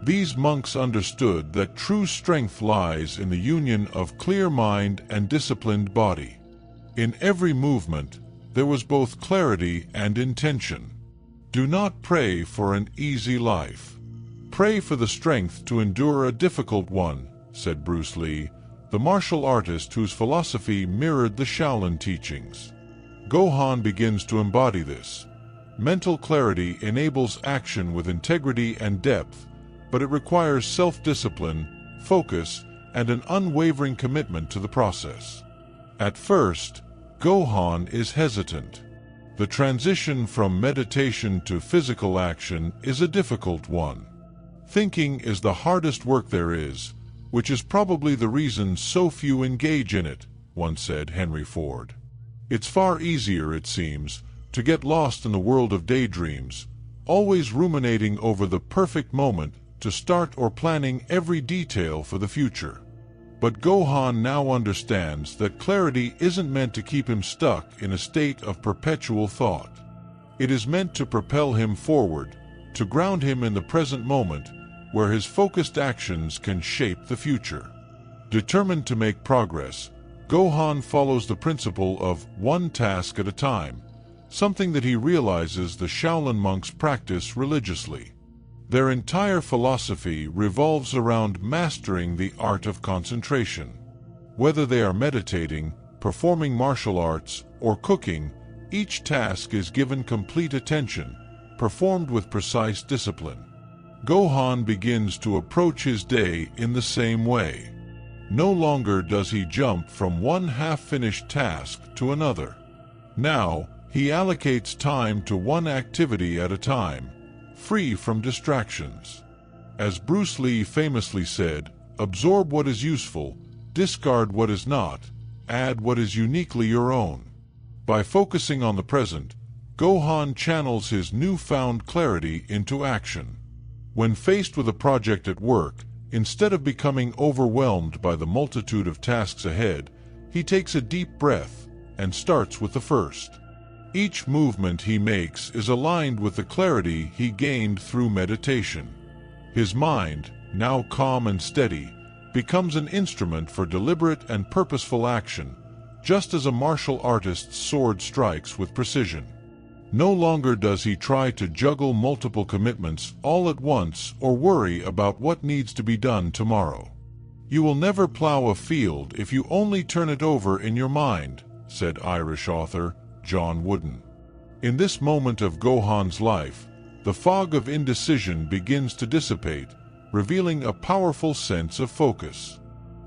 These monks understood that true strength lies in the union of clear mind and disciplined body. In every movement, there was both clarity and intention. Do not pray for an easy life. Pray for the strength to endure a difficult one, said Bruce Lee, the martial artist whose philosophy mirrored the Shaolin teachings. Gohan begins to embody this. Mental clarity enables action with integrity and depth, but it requires self-discipline, focus, and an unwavering commitment to the process. At first, Gohan is hesitant. The transition from meditation to physical action is a difficult one. Thinking is the hardest work there is, which is probably the reason so few engage in it, once said Henry Ford. It's far easier, it seems, to get lost in the world of daydreams, always ruminating over the perfect moment to start or planning every detail for the future. But Gohan now understands that clarity isn't meant to keep him stuck in a state of perpetual thought. It is meant to propel him forward, to ground him in the present moment, where his focused actions can shape the future. Determined to make progress, Gohan follows the principle of one task at a time, something that he realizes the Shaolin monks practice religiously. Their entire philosophy revolves around mastering the art of concentration. Whether they are meditating, performing martial arts, or cooking, each task is given complete attention, performed with precise discipline. Gohan begins to approach his day in the same way. No longer does he jump from one half-finished task to another. Now, he allocates time to one activity at a time, free from distractions. As Bruce Lee famously said, absorb what is useful, discard what is not, add what is uniquely your own. By focusing on the present, Gohan channels his newfound clarity into action. When faced with a project at work, instead of becoming overwhelmed by the multitude of tasks ahead, he takes a deep breath and starts with the first. Each movement he makes is aligned with the clarity he gained through meditation. His mind, now calm and steady, becomes an instrument for deliberate and purposeful action, just as a martial artist's sword strikes with precision. No longer does he try to juggle multiple commitments all at once or worry about what needs to be done tomorrow. "You will never plow a field if you only turn it over in your mind," said Irish author John Wooden. In this moment of Gohan's life, the fog of indecision begins to dissipate, revealing a powerful sense of focus.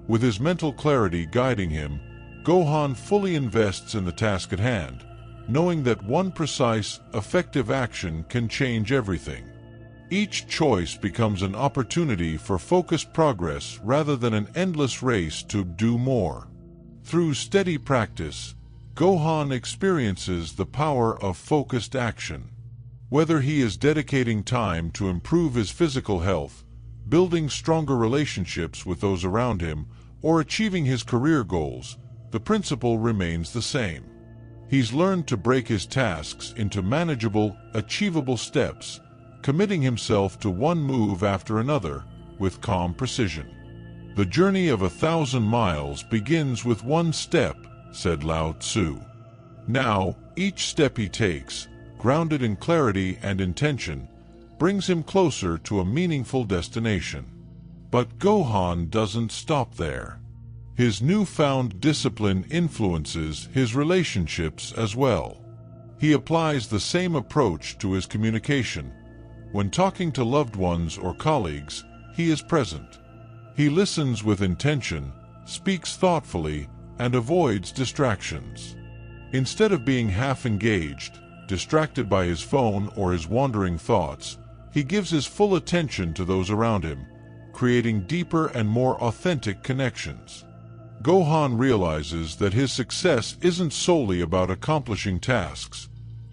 With his mental clarity guiding him, Gohan fully invests in the task at hand, knowing that one precise, effective action can change everything. Each choice becomes an opportunity for focused progress rather than an endless race to do more. Through steady practice, Gohan experiences the power of focused action. Whether he is dedicating time to improve his physical health, building stronger relationships with those around him, or achieving his career goals, the principle remains the same. He's learned to break his tasks into manageable, achievable steps, committing himself to one move after another with calm precision. "The journey of 1,000 miles begins with one step," said Lao Tzu. Now, each step he takes, grounded in clarity and intention, brings him closer to a meaningful destination. But Gohan doesn't stop there. His newfound discipline influences his relationships as well. He applies the same approach to his communication. When talking to loved ones or colleagues, he is present. He listens with intention, speaks thoughtfully, and avoids distractions. Instead of being half-engaged, distracted by his phone or his wandering thoughts, he gives his full attention to those around him, creating deeper and more authentic connections. Gohan realizes that his success isn't solely about accomplishing tasks.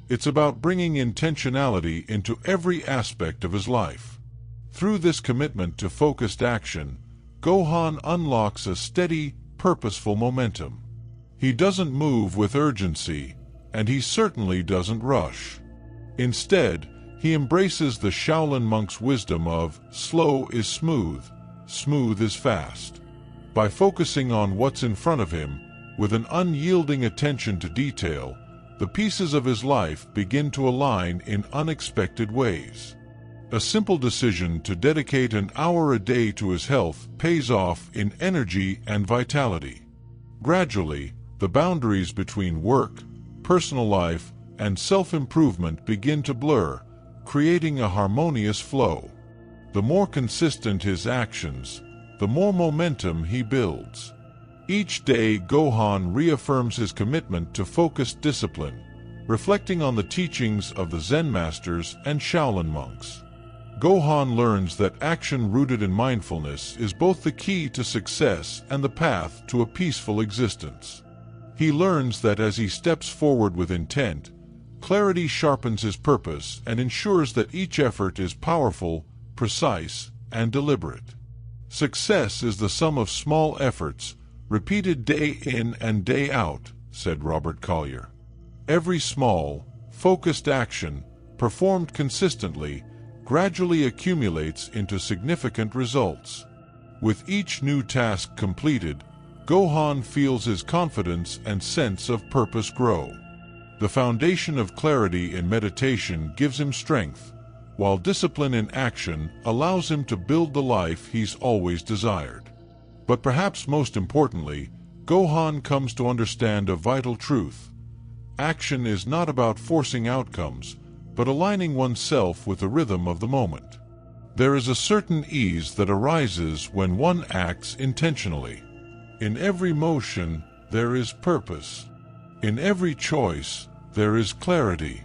It's about bringing intentionality into every aspect of his life. Through this commitment to focused action, Gohan unlocks a steady, purposeful momentum. He doesn't move with urgency, and he certainly doesn't rush. Instead, he embraces the Shaolin monk's wisdom of slow is smooth, smooth is fast. By focusing on what's in front of him, with an unyielding attention to detail, the pieces of his life begin to align in unexpected ways. A simple decision to dedicate an hour a day to his health pays off in energy and vitality. Gradually, the boundaries between work, personal life, and self-improvement begin to blur, creating a harmonious flow. The more consistent his actions, the more momentum he builds. Each day, Gohan reaffirms his commitment to focused discipline, reflecting on the teachings of the Zen masters and Shaolin monks. Gohan learns that action rooted in mindfulness is both the key to success and the path to a peaceful existence. He learns that as he steps forward with intent, clarity sharpens his purpose and ensures that each effort is powerful, precise, and deliberate. "Success is the sum of small efforts, repeated day in and day out," said Robert Collier. Every small, focused action, performed consistently, gradually accumulates into significant results. With each new task completed, Gohan feels his confidence and sense of purpose grow. The foundation of clarity in meditation gives him strength, while discipline in action allows him to build the life he's always desired. But perhaps most importantly, Gohan comes to understand a vital truth. Action is not about forcing outcomes, but aligning oneself with the rhythm of the moment. There is a certain ease that arises when one acts intentionally. In every motion, there is purpose. In every choice, there is clarity.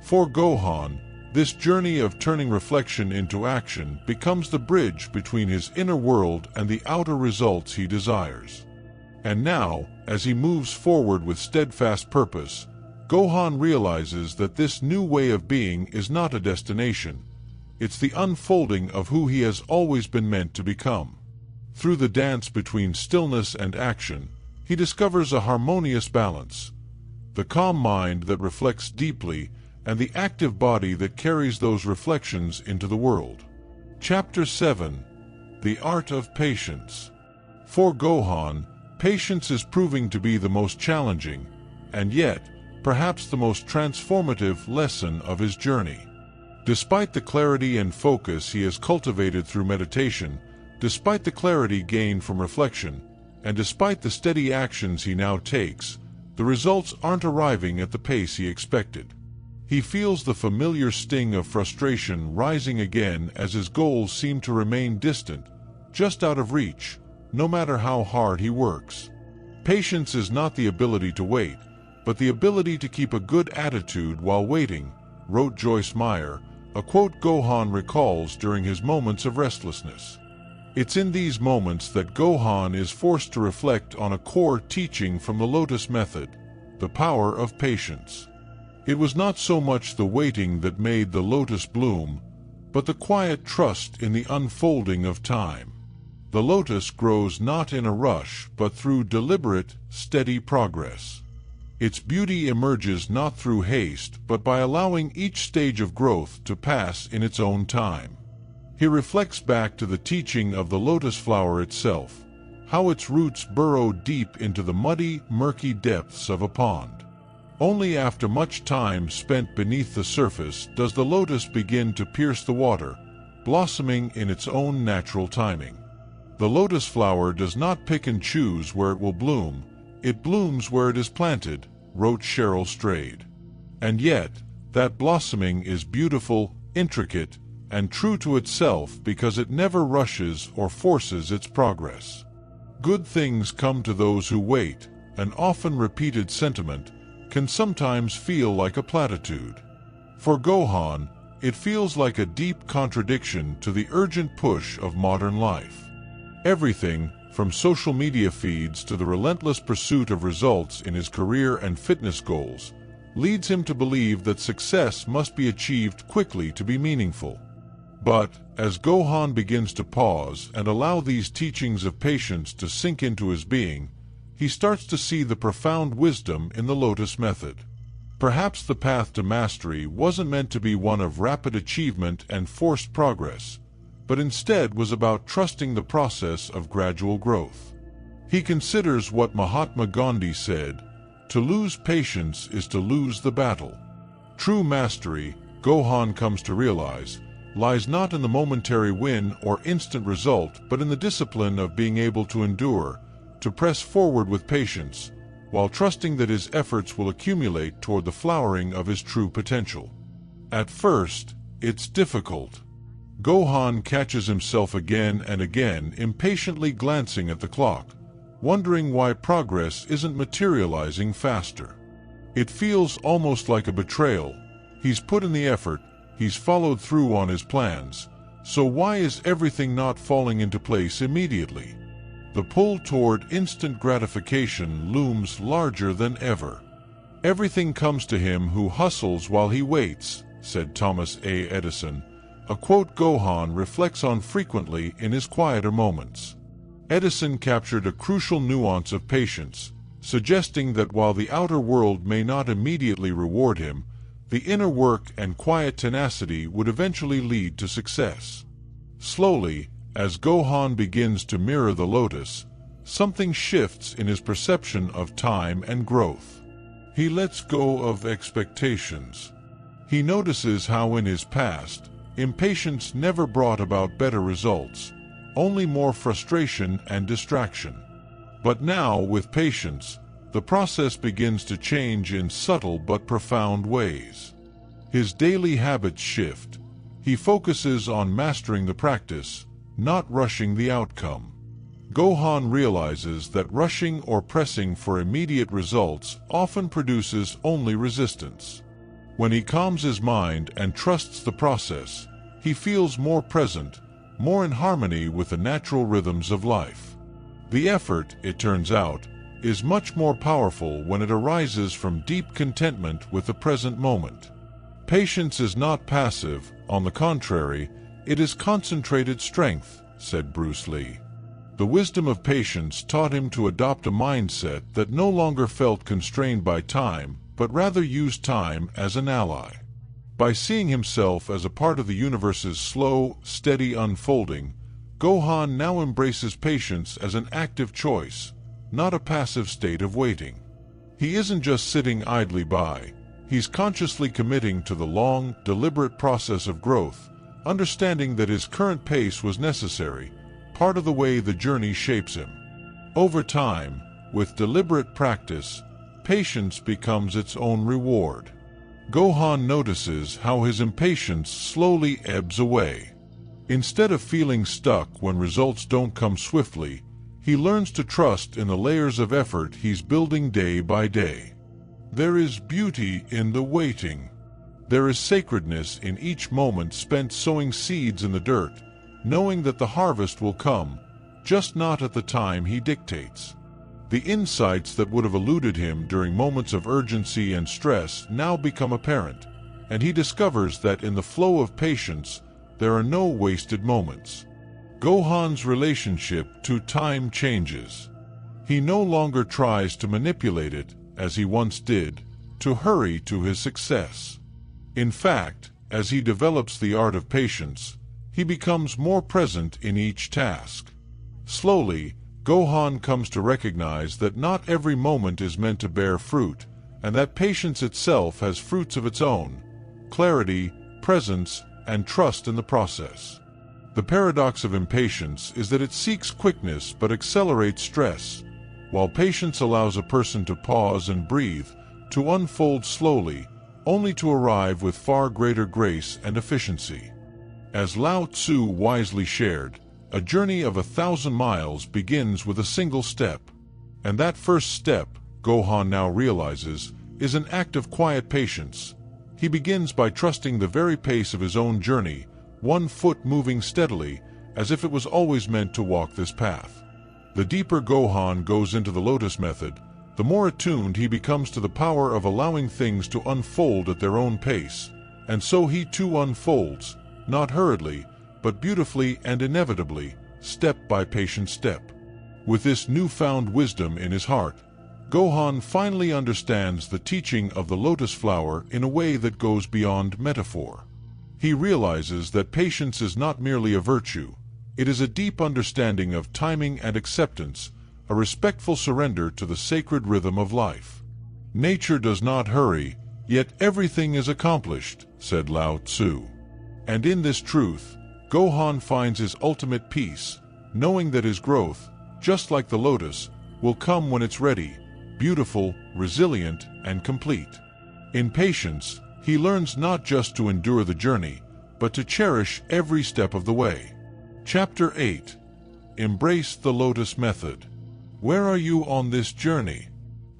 For Gohan, this journey of turning reflection into action becomes the bridge between his inner world and the outer results he desires. And now, as he moves forward with steadfast purpose, Gohan realizes that this new way of being is not a destination. It's the unfolding of who he has always been meant to become. Through the dance between stillness and action, he discovers a harmonious balance. The calm mind that reflects deeply and the active body that carries those reflections into the world. Chapter 7. The Art of Patience. For Gohan, patience is proving to be the most challenging, and yet, perhaps the most transformative lesson of his journey. Despite the clarity and focus he has cultivated through meditation, despite the clarity gained from reflection, and despite the steady actions he now takes, the results aren't arriving at the pace he expected. He feels the familiar sting of frustration rising again as his goals seem to remain distant, just out of reach, no matter how hard he works. Patience is not the ability to wait, but the ability to keep a good attitude while waiting, wrote Joyce Meyer, a quote Gohan recalls during his moments of restlessness. It's in these moments that Gohan is forced to reflect on a core teaching from the Lotus Method, the power of patience. It was not so much the waiting that made the lotus bloom, but the quiet trust in the unfolding of time. The lotus grows not in a rush, but through deliberate, steady progress. Its beauty emerges not through haste, but by allowing each stage of growth to pass in its own time. He reflects back to the teaching of the lotus flower itself, how its roots burrow deep into the muddy, murky depths of a pond. Only after much time spent beneath the surface does the lotus begin to pierce the water, blossoming in its own natural timing. The lotus flower does not pick and choose where it will bloom, it blooms where it is planted, wrote Cheryl Strayed. And yet, that blossoming is beautiful, intricate, and true to itself because it never rushes or forces its progress. Good things come to those who wait, an often repeated sentiment, can sometimes feel like a platitude. For Gohan, it feels like a deep contradiction to the urgent push of modern life. Everything, from social media feeds to the relentless pursuit of results in his career and fitness goals, leads him to believe that success must be achieved quickly to be meaningful. But, as Gohan begins to pause and allow these teachings of patience to sink into his being, he starts to see the profound wisdom in the Lotus Method. Perhaps the path to mastery wasn't meant to be one of rapid achievement and forced progress, but instead was about trusting the process of gradual growth. He considers what Mahatma Gandhi said, "To lose patience is to lose the battle." True mastery, Gohan comes to realize, lies not in the momentary win or instant result, but in the discipline of being able to endure, to press forward with patience, while trusting that his efforts will accumulate toward the flowering of his true potential. At first, it's difficult. Gohan catches himself again and again impatiently glancing at the clock, wondering why progress isn't materializing faster. It feels almost like a betrayal. He's put in the effort, he's followed through on his plans, so why is everything not falling into place immediately? The pull toward instant gratification looms larger than ever. "Everything comes to him who hustles while he waits," said Thomas A. Edison, a quote Gohan reflects on frequently in his quieter moments. Edison captured a crucial nuance of patience, suggesting that while the outer world may not immediately reward him, the inner work and quiet tenacity would eventually lead to success. Slowly, as Gohan begins to mirror the lotus, something shifts in his perception of time and growth. He lets go of expectations. He notices how in his past, impatience never brought about better results, only more frustration and distraction. But now, with patience, the process begins to change in subtle but profound ways. His daily habits shift. He focuses on mastering the practice, not rushing the outcome. Gohan realizes that rushing or pressing for immediate results often produces only resistance. When he calms his mind and trusts the process, he feels more present, more in harmony with the natural rhythms of life. The effort, it turns out, is much more powerful when it arises from deep contentment with the present moment. Patience is not passive, on the contrary, it is concentrated strength, said Bruce Lee. The wisdom of patience taught him to adopt a mindset that no longer felt constrained by time, but rather used time as an ally. By seeing himself as a part of the universe's slow, steady unfolding, Gohan now embraces patience as an active choice, not a passive state of waiting. He isn't just sitting idly by, he's consciously committing to the long, deliberate process of growth, understanding that his current pace was necessary, part of the way the journey shapes him. Over time, with deliberate practice, patience becomes its own reward. Gohan notices how his impatience slowly ebbs away. Instead of feeling stuck when results don't come swiftly, he learns to trust in the layers of effort he's building day by day. There is beauty in the waiting. There is sacredness in each moment spent sowing seeds in the dirt, knowing that the harvest will come, just not at the time he dictates. The insights that would have eluded him during moments of urgency and stress now become apparent, and he discovers that in the flow of patience, there are no wasted moments. Gohan's relationship to time changes. He no longer tries to manipulate it, as he once did, to hurry to his success. In fact, as he develops the art of patience, he becomes more present in each task. Slowly, Gohan comes to recognize that not every moment is meant to bear fruit, and that patience itself has fruits of its own: clarity, presence, and trust in the process. The paradox of impatience is that it seeks quickness but accelerates stress, while patience allows a person to pause and breathe, to unfold slowly, only to arrive with far greater grace and efficiency. As Lao Tzu wisely shared, a journey of 1,000 miles begins with a single step. And that first step, Gohan now realizes, is an act of quiet patience. He begins by trusting the very pace of his own journey, one foot moving steadily, as if it was always meant to walk this path. The deeper Gohan goes into the Lotus Method, the more attuned he becomes to the power of allowing things to unfold at their own pace, and so he too unfolds, not hurriedly, but beautifully and inevitably, step by patient step. With this newfound wisdom in his heart, Gohan finally understands the teaching of the lotus flower in a way that goes beyond metaphor. He realizes that patience is not merely a virtue, it is a deep understanding of timing and acceptance, a respectful surrender to the sacred rhythm of life. Nature does not hurry, yet everything is accomplished, said Lao Tzu. And in this truth, Gohan finds his ultimate peace, knowing that his growth, just like the lotus, will come when it's ready, beautiful, resilient, and complete. In patience, he learns not just to endure the journey, but to cherish every step of the way. Chapter 8. Embrace the Lotus Method. Where are you on this journey?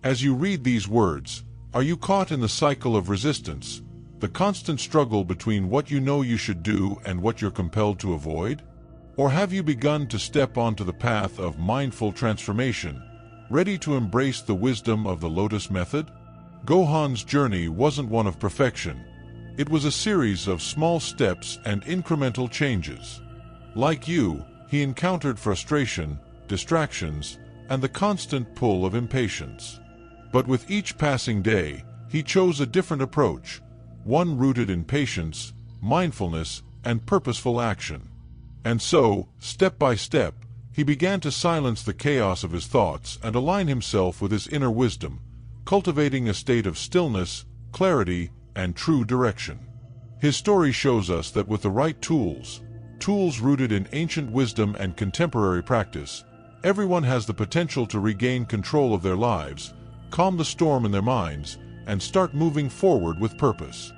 As you read these words, are you caught in the cycle of resistance, the constant struggle between what you know you should do and what you're compelled to avoid? Or have you begun to step onto the path of mindful transformation, ready to embrace the wisdom of the Lotus Method? Gohan's journey wasn't one of perfection. It was a series of small steps and incremental changes. Like you, he encountered frustration, distractions, and the constant pull of impatience. But with each passing day, he chose a different approach, one rooted in patience, mindfulness, and purposeful action. And so, step by step, He began to silence the chaos of his thoughts and align himself with his inner wisdom, cultivating a state of stillness, clarity, and true direction. His story shows us that with the right tools rooted in ancient wisdom and contemporary practice, everyone has the potential to regain control of their lives, calm the storm in their minds, and start moving forward with purpose.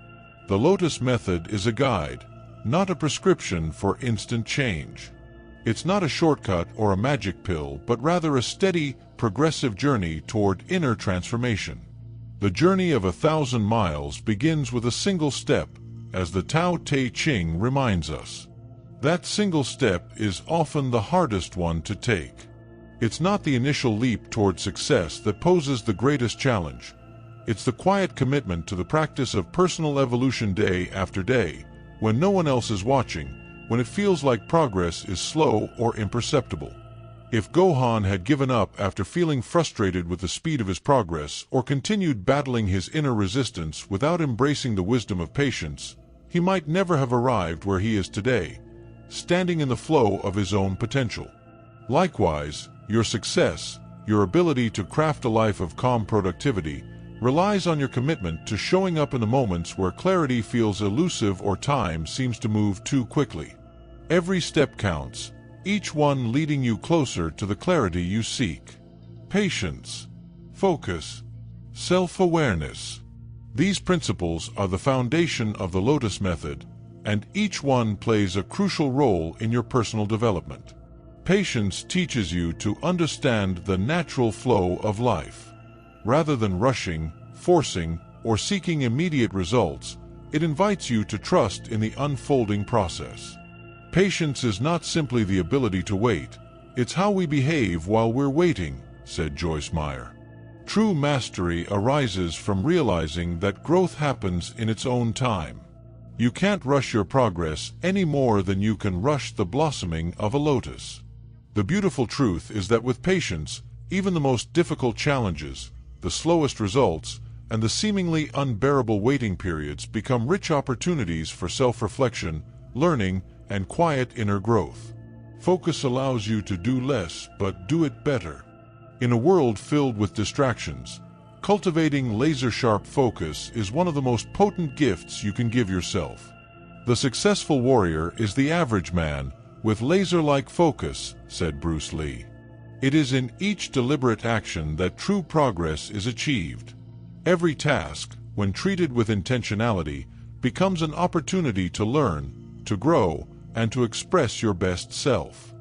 The Lotus Method is a guide, not a prescription for instant change. It's not a shortcut or a magic pill, but rather a steady, progressive journey toward inner transformation. The journey of 1,000 miles begins with a single step, as the Tao Te Ching reminds us. That single step is often the hardest one to take. It's not the initial leap toward success that poses the greatest challenge. It's the quiet commitment to the practice of personal evolution day after day, when no one else is watching, when it feels like progress is slow or imperceptible. If Gohan had given up after feeling frustrated with the speed of his progress or continued battling his inner resistance without embracing the wisdom of patience, he might never have arrived where he is today, standing in the flow of his own potential. Likewise, your success, your ability to craft a life of calm productivity, relies on your commitment to showing up in the moments where clarity feels elusive or time seems to move too quickly. Every step counts, each one leading you closer to the clarity you seek. Patience, focus, self-awareness. These principles are the foundation of the Lotus Method, and each one plays a crucial role in your personal development. Patience teaches you to understand the natural flow of life. Rather than rushing, forcing, or seeking immediate results, it invites you to trust in the unfolding process. Patience is not simply the ability to wait, it's how we behave while we're waiting, said Joyce Meyer. True mastery arises from realizing that growth happens in its own time. You can't rush your progress any more than you can rush the blossoming of a lotus. The beautiful truth is that with patience, even the most difficult challenges, the slowest results, and the seemingly unbearable waiting periods become rich opportunities for self-reflection, learning, and quiet inner growth. Focus allows you to do less, but do it better. In a world filled with distractions, cultivating laser-sharp focus is one of the most potent gifts you can give yourself. The successful warrior is the average man with laser-like focus, said Bruce Lee. It is in each deliberate action that true progress is achieved. Every task, when treated with intentionality, becomes an opportunity to learn, to grow, and to express your best self.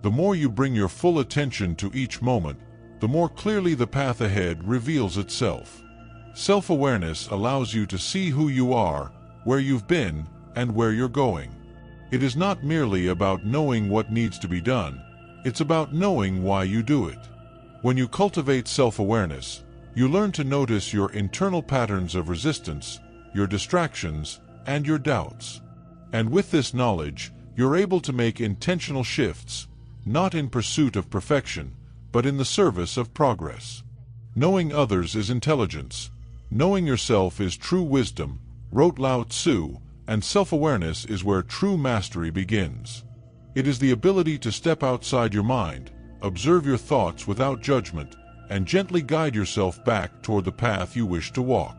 The more you bring your full attention to each moment, the more clearly the path ahead reveals itself. Self-awareness allows you to see who you are, where you've been, and where you're going. It is not merely about knowing what needs to be done, it's about knowing why you do it. When you cultivate self-awareness, you learn to notice your internal patterns of resistance, your distractions, and your doubts. And with this knowledge, you're able to make intentional shifts, not in pursuit of perfection, but in the service of progress. Knowing others is intelligence. Knowing yourself is true wisdom, wrote Lao Tzu, and self-awareness is where true mastery begins. It is the ability to step outside your mind, observe your thoughts without judgment, and gently guide yourself back toward the path you wish to walk.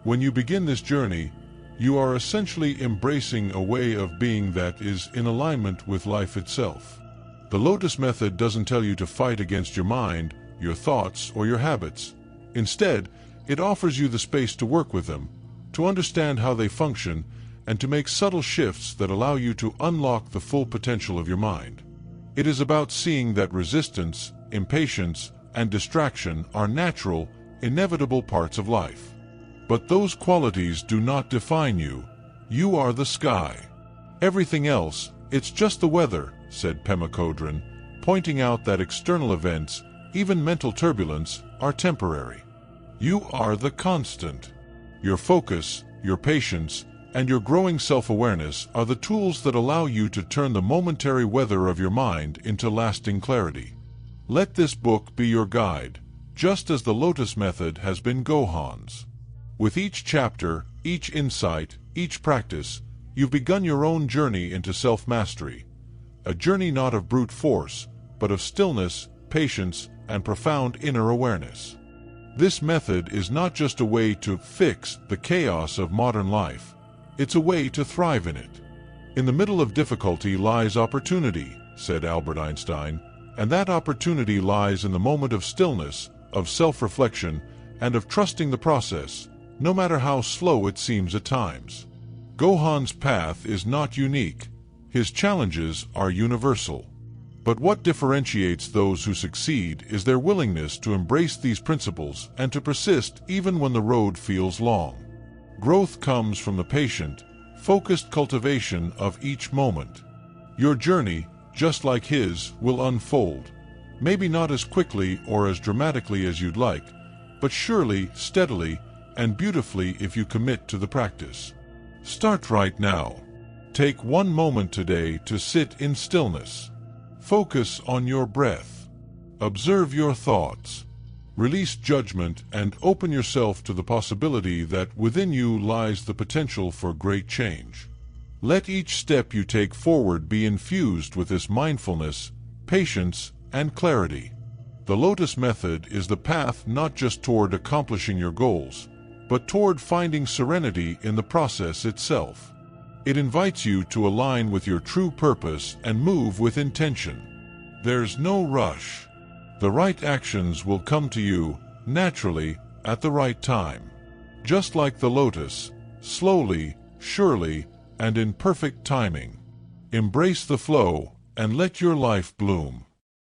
When you begin this journey, you are essentially embracing a way of being that is in alignment with life itself. The Lotus Method doesn't tell you to fight against your mind, your thoughts, or your habits. Instead, it offers you the space to work with them, to understand how they function, and to make subtle shifts that allow you to unlock the full potential of your mind. It is about seeing that resistance, impatience, and distraction are natural, inevitable parts of life. But those qualities do not define you. You are the sky. Everything else, it's just the weather, said Pema Chodron, pointing out that external events, even mental turbulence, are temporary. You are the constant. Your focus, your patience, and your growing self-awareness are the tools that allow you to turn the momentary weather of your mind into lasting clarity. Let this book be your guide, just as the Lotus Method has been Gohan's. With each chapter, each insight, each practice, you've begun your own journey into self-mastery. A journey not of brute force, but of stillness, patience, and profound inner awareness. This method is not just a way to fix the chaos of modern life. It's a way to thrive in it. In the middle of difficulty lies opportunity, said Albert Einstein, and that opportunity lies in the moment of stillness, of self-reflection, and of trusting the process, no matter how slow it seems at times. Gohan's path is not unique. His challenges are universal. But what differentiates those who succeed is their willingness to embrace these principles and to persist even when the road feels long. Growth comes from the patient, focused cultivation of each moment. Your journey, just like his, will unfold. Maybe not as quickly or as dramatically as you'd like, but surely, steadily, and beautifully if you commit to the practice. Start right now. Take one moment today to sit in stillness. Focus on your breath. Observe your thoughts. Release judgment and open yourself to the possibility that within you lies the potential for great change. Let each step you take forward be infused with this mindfulness, patience, and clarity. The Lotus Method is the path not just toward accomplishing your goals, but toward finding serenity in the process itself. It invites you to align with your true purpose and move with intention. There's no rush. The right actions will come to you, naturally, at the right time. Just like the lotus, slowly, surely, and in perfect timing. Embrace the flow, and let your life bloom.